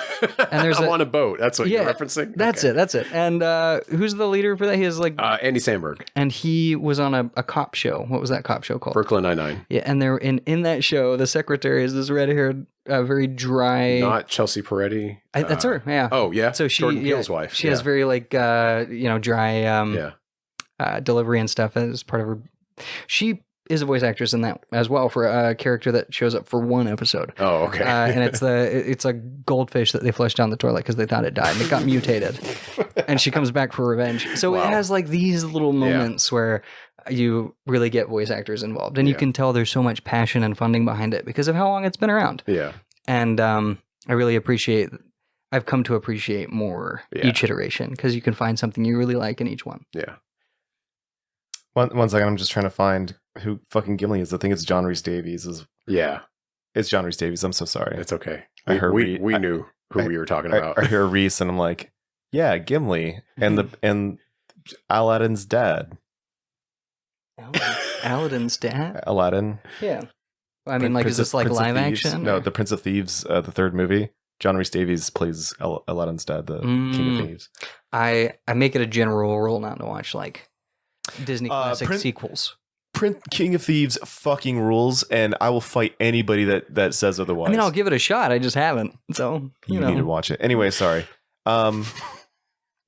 And there's I'm on a boat. That's what you're referencing? That's it. And who's the leader for that? He is like Andy Samberg. And he was on a cop show. What was that cop show called? Brooklyn Nine-Nine. Yeah, and they're in that show, the secretary is this red-haired, very dry. Not Chelsea Peretti. That's her. Yeah. Oh yeah. So she, Jordan Peele's wife. She has very like dry delivery and stuff as part of her. She is a voice actress in that as well for a character that shows up for one episode. Oh, okay. And it's a goldfish that they flushed down the toilet because they thought it died and it got mutated. And she comes back for revenge. So it has like these little moments where you really get voice actors involved, and you can tell there's so much passion and funding behind it because of how long it's been around. Yeah. And I really I've come to appreciate more each iteration because you can find something you really like in each one. Yeah. One second, I'm just trying to find who fucking Gimli is. I think it's John Rhys Davies. It's John Rhys Davies. I'm so sorry. It's okay. I heard we knew who we were talking about. I hear Reese and I'm like, yeah, Gimli and Aladdin's dad. Aladdin's dad? Aladdin. Yeah. I mean, is this like live action? No, The Prince of Thieves, the third movie. John Rhys Davies plays Aladdin's dad, the King of Thieves. I make it a general rule not to watch like Disney classic sequels. King of Thieves fucking rules, and I will fight anybody that says otherwise. I mean, I'll give it a shot. I just haven't. So you need to watch it. Anyway, sorry. What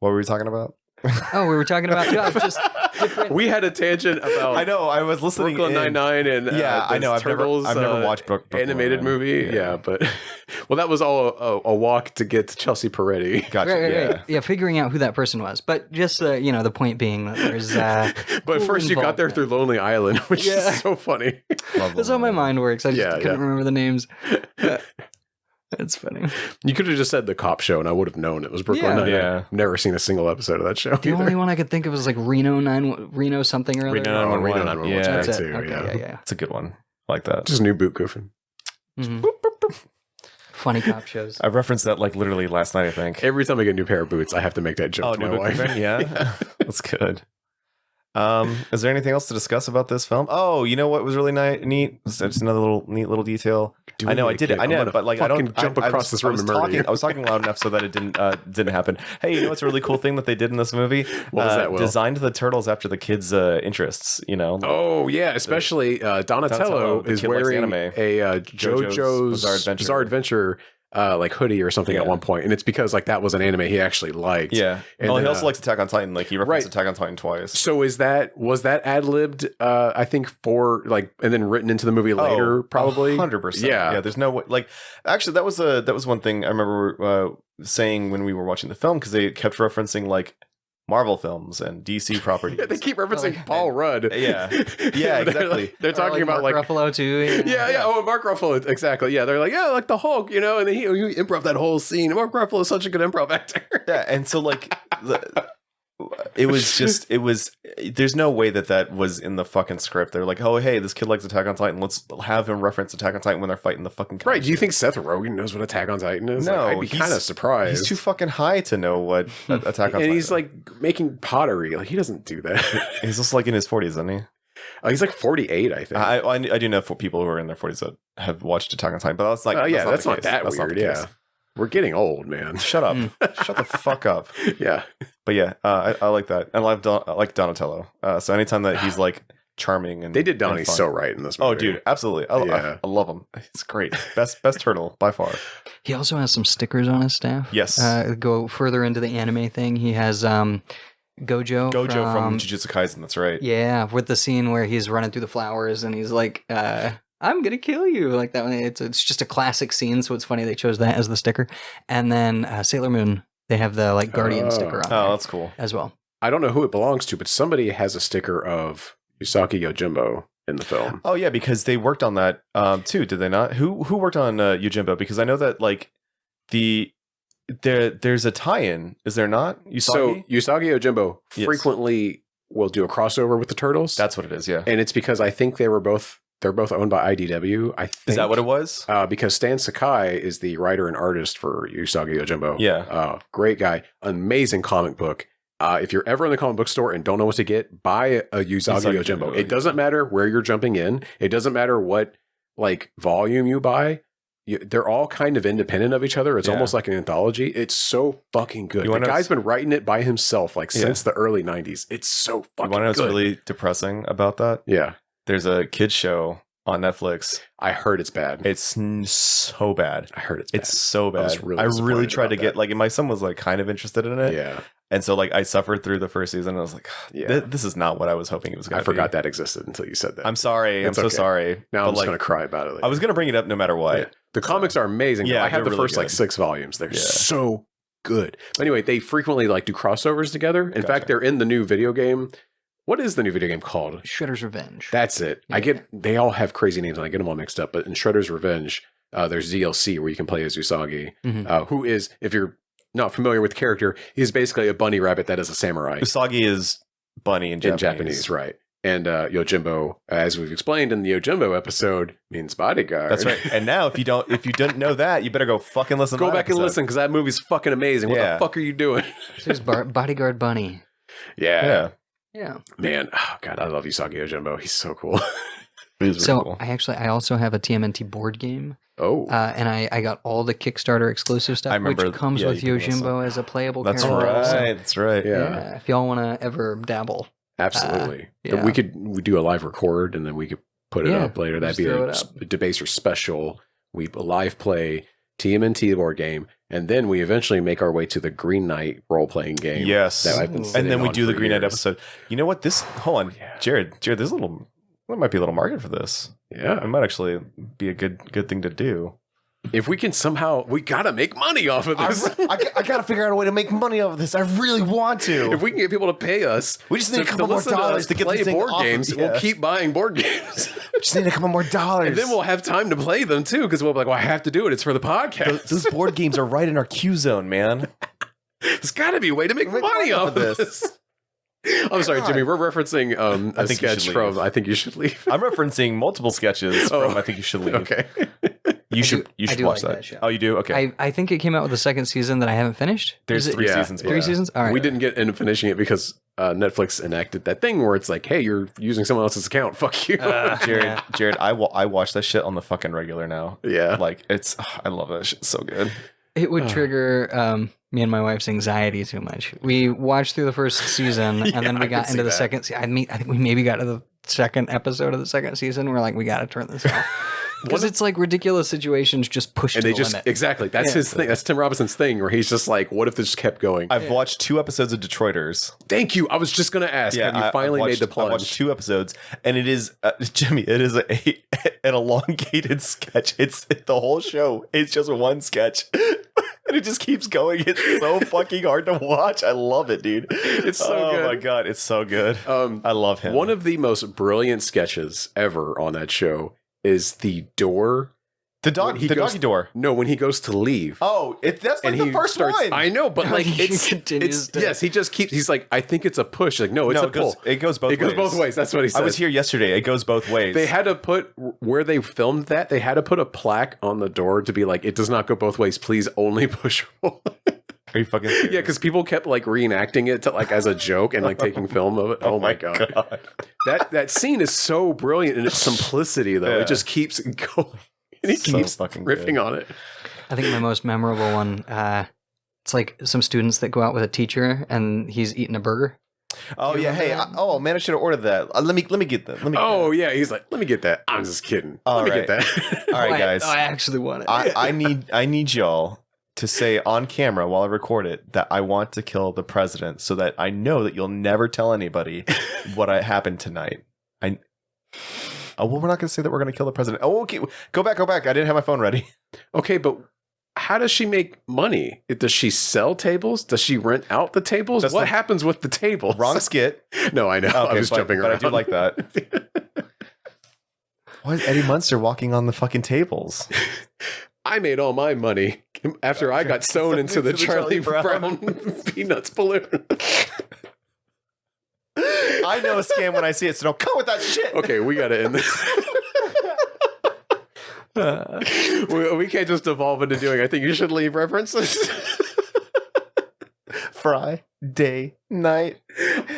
were we talking about? Oh, we were talking about just different. We had a tangent about. I know. I was listening. Brooklyn Nine-Nine and I know. I've Turtles. never watched Brooklyn animated Nine-Nine. movie. Yeah, but that was all a walk to get to Chelsea Peretti. Gotcha. Right. Yeah, figuring out who that person was. But just the point being that there's. But first, you got there through Lonely Island, which is so funny. That's how my mind works. I just couldn't remember the names. It's funny. You could have just said the cop show, and I would have known it was Brooklyn Nine-Nine. Yeah. Never seen a single episode of that show. The only one I could think of was like Reno something or other. Reno 911. Reno 911. Yeah, That's it. too. Okay, Yeah, it's a good one. I like that. just new boot goofing. Mm-hmm. Funny cop shows. I referenced that like literally last night. I think Every time I get a new pair of boots, I have to make that joke to my new wife. boot yeah, that's good. Is there anything else to discuss about this film? Oh, you know what was really neat? It's another neat little detail. I know I did it. I know, but like I don't jump across this room and murder you. I was talking loud enough so that it didn't happen. Hey, you know what's a really cool thing that they did in this movie? What was that, Will? Designed the turtles after the kids' interests. You know. Oh yeah, especially Donatello is wearing a JoJo's Bizarre Adventure. Like hoodie or something at one point, and it's because like that was an anime he actually liked. Yeah, and he also likes Attack on Titan. Like he referenced Attack on Titan twice. So was that ad-libbed? I think for like, and then written into the movie later, probably 100%. Yeah. There's no way. Like, actually, that was one thing I remember saying when we were watching the film because they kept referencing like Marvel films and DC properties. Yeah, they keep referencing Paul Rudd. Yeah, exactly. They're talking about Mark Ruffalo too. Yeah. Oh, Mark Ruffalo, exactly. Yeah, they're like, yeah, like the Hulk, you know, and then he improv that whole scene. Mark Ruffalo is such a good improv actor. Yeah, and so like it was. There's no way that was in the fucking script. They're like, oh hey, this kid likes Attack on Titan. Let's have him reference Attack on Titan when they're fighting the fucking. Right? Do you think Seth Rogen knows what Attack on Titan is? No, like, I'd be kind of surprised. He's too fucking high to know what Attack on Titan. And he's like making pottery. Like he doesn't do that. He's just like in his 40s, isn't he? He's like 48, I think. I do know for people who are in their 40s that have watched Attack on Titan, but that's like that's not that weird. Yeah. We're getting old, man. Shut up. Shut the fuck up. Yeah. But yeah, I like that. And I like Donatello. So anytime that he's like charming and they did Donnie so right in this movie. Oh, dude, absolutely. I love him. It's great. Best turtle by far. He also has some stickers on his staff. Yes. Go further into the anime thing. He has Gojo from Jujutsu Kaisen. That's right. Yeah, with the scene where he's running through the flowers and he's like, I'm gonna kill you, like that one. It's just a classic scene, so it's funny they chose that as the sticker. And then Sailor Moon, they have the like Guardian sticker on. Oh, that's cool as well. I don't know who it belongs to, but somebody has a sticker of Usagi Yojimbo in the film. Oh yeah, because they worked on that too, did they not? Who worked on Yojimbo? Because I know that like there's a tie-in, is there not? So Usagi Yojimbo frequently will do a crossover with the Turtles. That's what it is, yeah. And it's because I think they're both owned by IDW. I think. Is that what it was? Because Stan Sakai is the writer and artist for Usagi Yojimbo. Yeah. Great guy. Amazing comic book. If you're ever in the comic book store and don't know what to get, buy a Usagi Yojimbo. It doesn't matter where you're jumping in. It doesn't matter what like volume you buy. They're all kind of independent of each other. It's almost like an anthology. It's so fucking good. The guy's been writing it by himself like since the early 90s. It's so fucking good. You want to know what's really depressing about that? Yeah. There's a kids show on Netflix. I heard it's bad. It's so bad. I heard it's bad. It's so bad. I really tried to get like, and my son was like kind of interested in it. Yeah. And so like I suffered through the first season. And I was like, this is not what I was hoping it was going to be. I forgot that existed until you said that. I'm sorry. I'm so sorry. Now I'm just going to cry about it. I was going to bring it up no matter what. Yeah. The comics are amazing. Yeah, I have the first like 6 volumes. They're so good. But anyway, they frequently like do crossovers together. In fact, they're in the new video game. What is the new video game called? Shredder's Revenge. That's it. Yeah. They all have crazy names and I get them all mixed up. But in Shredder's Revenge, there's DLC where you can play as Usagi, who is, if you're not familiar with the character, he's basically a bunny rabbit that is a samurai. Usagi is bunny in Japanese, right? And Yojimbo, as we've explained in the Yojimbo episode, means bodyguard. That's right. And now, if you didn't know that, you better go fucking listen. Go back and listen because that movie's fucking amazing. What the fuck are you doing? He's bodyguard bunny. Yeah. Yeah. Man, oh God, I love Usagi Yojimbo. He's so cool. He's really cool. I also have a TMNT board game. Oh. And I got all the Kickstarter exclusive stuff, which comes with Yojimbo as a playable character. That's right. Yeah. If y'all want to ever dabble. Absolutely. We do a live record and then we could put it up later. That'd be a Debaser special. We live play TMNT board game. And then we eventually make our way to the Green Knight role-playing game. Yes. That I've been and then we do the Green Knight episode. You know what? Hold on. Jared, there's there might be a little market for this. Yeah. It might actually be a good thing to do. If we can somehow, we got to make money off of this. I got to figure out a way to make money off of this. I really want to. If we can get people to pay us, we just need a couple more dollars to get play this thing board off games. We'll keep buying board games. Just need a couple more dollars. And then we'll have time to play them too, because we'll be like, well, I have to do it. It's for the podcast. Those board games are right in our Q zone, man. There's got to be a way to make money off of this. I'm sorry, Jimmy. We're referencing a think You sketch Should from Leave. I Think You Should Leave. I'm referencing multiple sketches from I Think You Should Leave. Okay. You should do watch like that. that show. Oh, you do? Okay. I think it came out with a second season that I haven't finished. There's Is it- 3 Yeah. seasons. Three seasons? All right. We didn't get into finishing it because Netflix enacted that thing where it's like, hey, you're using someone else's account. Fuck you. Jared, I watch that shit on the fucking regular now. Yeah. Like I love that shit. It's so good. It would trigger me and my wife's anxiety too much. We watched through the first season, and then I we can got see into the that. second. I think we maybe got to the second episode of the second season. We're like, we got to turn this off because it's like ridiculous situations just pushed And to they the just limit. exactly that's his thing. That's Tim Robinson's thing where he's just like, what if this kept going? I've watched 2 episodes of Detroiters. Thank you. I was just gonna ask. have you I've finally watched- made the I watched plunge? 2 episodes, and it is Jimmy. It is an elongated sketch. It's the whole show. It's just one sketch, and it just keeps going. It's so fucking hard to watch. I love it, dude. It's so oh good. my god, it's so good. I love him. One of the most brilliant sketches ever on that show is the door. the when he goes- doggy door. No, when he goes to leave. Oh, that's like the first one. I know, but like He it's continues to- yes, he just keeps. He's like, I think it's a push. Like, no, it's No, a it goes- pull. it goes both It goes ways. both ways. That's what he said. I was here yesterday. It goes both ways. They had to put where they filmed that. They had to put a plaque on the door to be like, it does not go both ways. Please only push one. Are you fucking serious? Yeah, because people kept like reenacting it to like as a joke and like taking film of it. Oh my god. That scene is so brilliant in its simplicity, though. Yeah. It just keeps going. And he So keeps fucking riffing good. on it. I think my most memorable one. It's like some students that go out with a teacher, and he's eating a burger. Oh yeah. Hey. Oh man, I should have ordered that. Let me get that. Let me. Oh yeah, he's like, let me get that. I'm just kidding. All let me right. get that. All right, guys. I actually want it. I need y'all to say on camera while I record it that I want to kill the president, so that I know that you'll never tell anybody what happened tonight. Oh well, we're not going to say that we're going to kill the president. Oh, okay. Go back. I didn't have my phone ready. Okay, but how does she make money? Does she sell tables? Does she rent out the tables? That's what the- happens with the tables? Wrong skit. No, I know. I was jumping around. But I do like that. Why is Eddie Munster walking on the fucking tables? I made all my money after I got sewn into the Charlie Brown Peanuts balloon. I know a scam when I see it, so don't come with that shit. Okay, we got to end this. We can't just devolve into doing I think you should leave references. Friday night.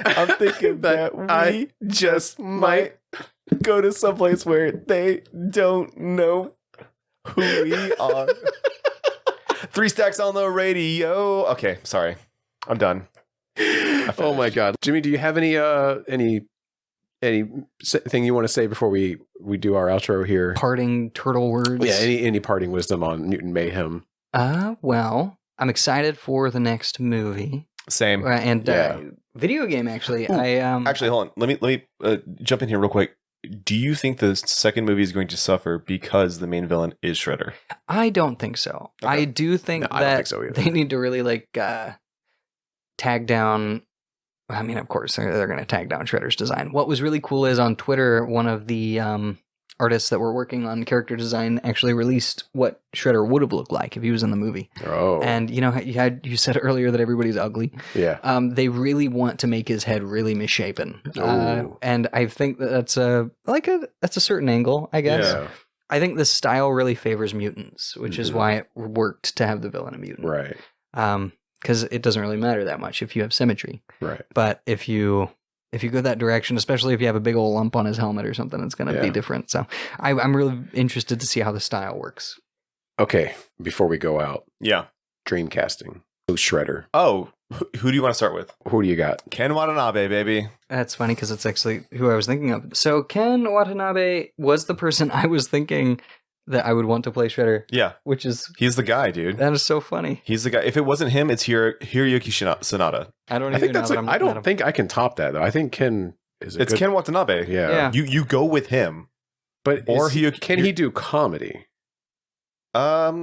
I'm thinking that I we just might go to someplace where they don't know who we are. 3 Stacks on the radio. Okay, sorry. I'm done. Oh my god, Jimmy, do you have any thing you want to say before we do our outro here? Parting turtle words. Yeah, any parting wisdom on Mutant Mayhem? Well, I'm excited for the next movie Same. and Yeah. video game. Actually, Ooh, I Actually, hold on. Let me jump in here real quick. Do you think the second movie is going to suffer because the main villain is Shredder? I don't think so. Okay. I do think No, that I don't think so either. they need to really like tag down. I mean, of course, they're going to tag down Shredder's design. What was really cool is on Twitter, one of the artists that were working on character design actually released what Shredder would have looked like if he was in the movie. Oh, And you know, you said earlier that everybody's ugly. yeah. They really want to make his head really misshapen, Ooh. and I think that's a certain angle, I guess. Yeah. I think the style really favors mutants, which is Mhm. why it worked to have the villain a mutant. Right. Because it doesn't really matter that much if you have symmetry. Right. But if you go that direction, especially if you have a big old lump on his helmet or something, it's going to Yeah. be different. So I'm really interested to see how the style works. Okay, before we go out, Yeah. Dreamcasting. Who's Shredder? Oh, who do you want to start with? Who do you got? Ken Watanabe, baby. That's funny because it's actually who I was thinking of. So Ken Watanabe was the person I was thinking that I would want to play Shredder, Yeah, which is he's the guy, dude. that is so funny. He's the guy. If it wasn't him, it's Hiroyuki Sanada. I don't I even think know that's. that I'm I not don't a- think I can top that though. I think Ken is. It's Ken Watanabe. Yeah. Yeah. You go with him. But Or can he do comedy? Let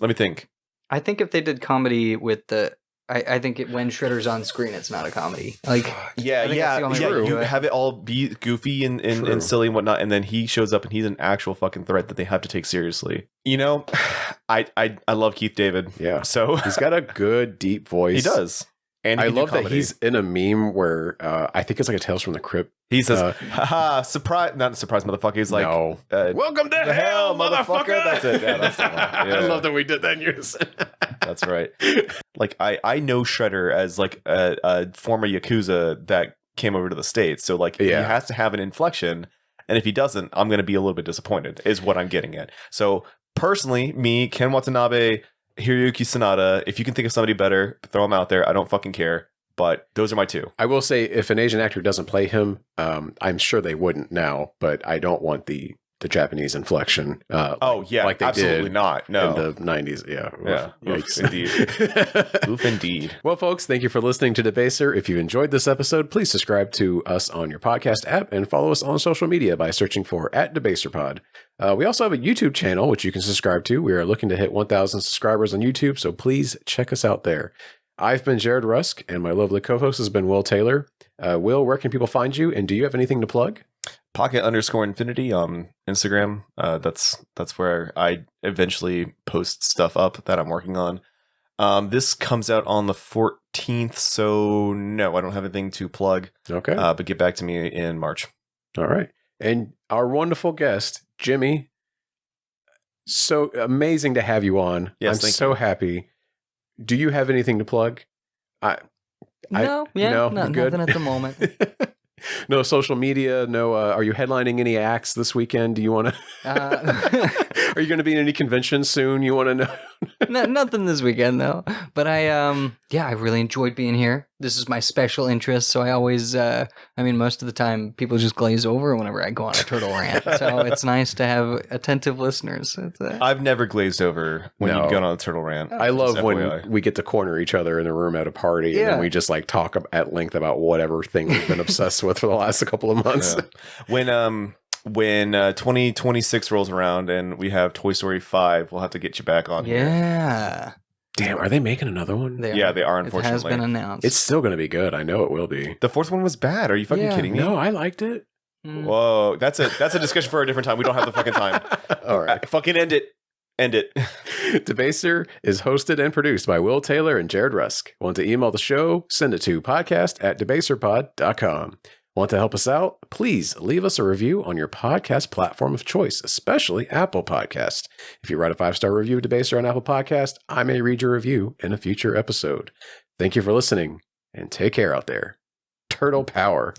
me think. I think if they did comedy with the, I think when Shredder's on screen, it's not a comedy. Like, Yeah, I think yeah, that's the only yeah. way to You do it. have it all be goofy and True. silly and whatnot, and then he shows up and he's an actual fucking threat that they have to take seriously. You know, I love Keith David. Yeah. So He's got a good deep voice. he does. And I love that he's in a meme where I think it's like a Tales from the Crypt. He says, haha, surprise, not surprise, motherfucker. He's like, no. Welcome to hell, motherfucker. That's it. Yeah, that's the one. Yeah. I love that we did that in unison. That's right. Like, I know Shredder as like a former Yakuza that came over to the States. So, like, he has to have an inflection. And if he doesn't, I'm going to be a little bit disappointed, is what I'm getting at. So, personally, me, Ken Watanabe, Hiroyuki Sanada, if you can think of somebody better, throw them out there. I don't fucking care. But those are my two. I will say, if an Asian actor doesn't play him, I'm sure they wouldn't now, but I don't want the Japanese inflection. Like they absolutely did not. No. In the 90s. Yeah. Oof, indeed. Oof, indeed. Well, folks, thank you for listening to Debaser. If you enjoyed this episode, please subscribe to us on your podcast app and follow us on social media by searching for @DebaserPod. We also have a YouTube channel, which you can subscribe to. We are looking to hit 1,000 subscribers on YouTube, so please check us out there. I've been Jared Rusk, and my lovely co-host has been Will Taylor. Will, where can people find you, and do you have anything to plug? Pocket_infinity on Instagram. That's where I eventually post stuff up that I'm working on. This comes out on the 14th, so no, I don't have anything to plug. Okay. But get back to me in March. All right. And our wonderful guest, Jimmy, so amazing to have you on. Yes, I'm so happy. Do you have anything to plug? No, nothing at the moment. No social media. No. Are you headlining any acts this weekend? Do you want to? Are you going to be in any conventions soon? You want to know? Nothing this weekend though. But I really enjoyed being here. This is my special interest, so I always, most of the time people just glaze over whenever I go on a turtle rant. So it's nice to have attentive listeners. I've never glazed over when you've gone on a turtle rant. I love when we get to corner each other in the room at a party, and then we just like talk at length about whatever thing we've been obsessed with for the last couple of months. Yeah. When 2026 rolls around and we have Toy Story 5, we'll have to get you back on here. Yeah. Damn, are they making another one? They are, unfortunately. It has been announced. It's still going to be good. I know it will be. The fourth one was bad. Are you fucking kidding me? No, I liked it. Whoa, that's a discussion for a different time. We don't have the fucking time. All right. Fucking end it. End it. Debaser is hosted and produced by Will Taylor and Jared Rusk. Want to email the show? Send it to podcast@debaserpod.com. Want to help us out? Please leave us a review on your podcast platform of choice, especially Apple Podcast. If you write a 5-star review of Debaser on Apple Podcast, I may read your review in a future episode. Thank you for listening, and take care out there. Turtle power.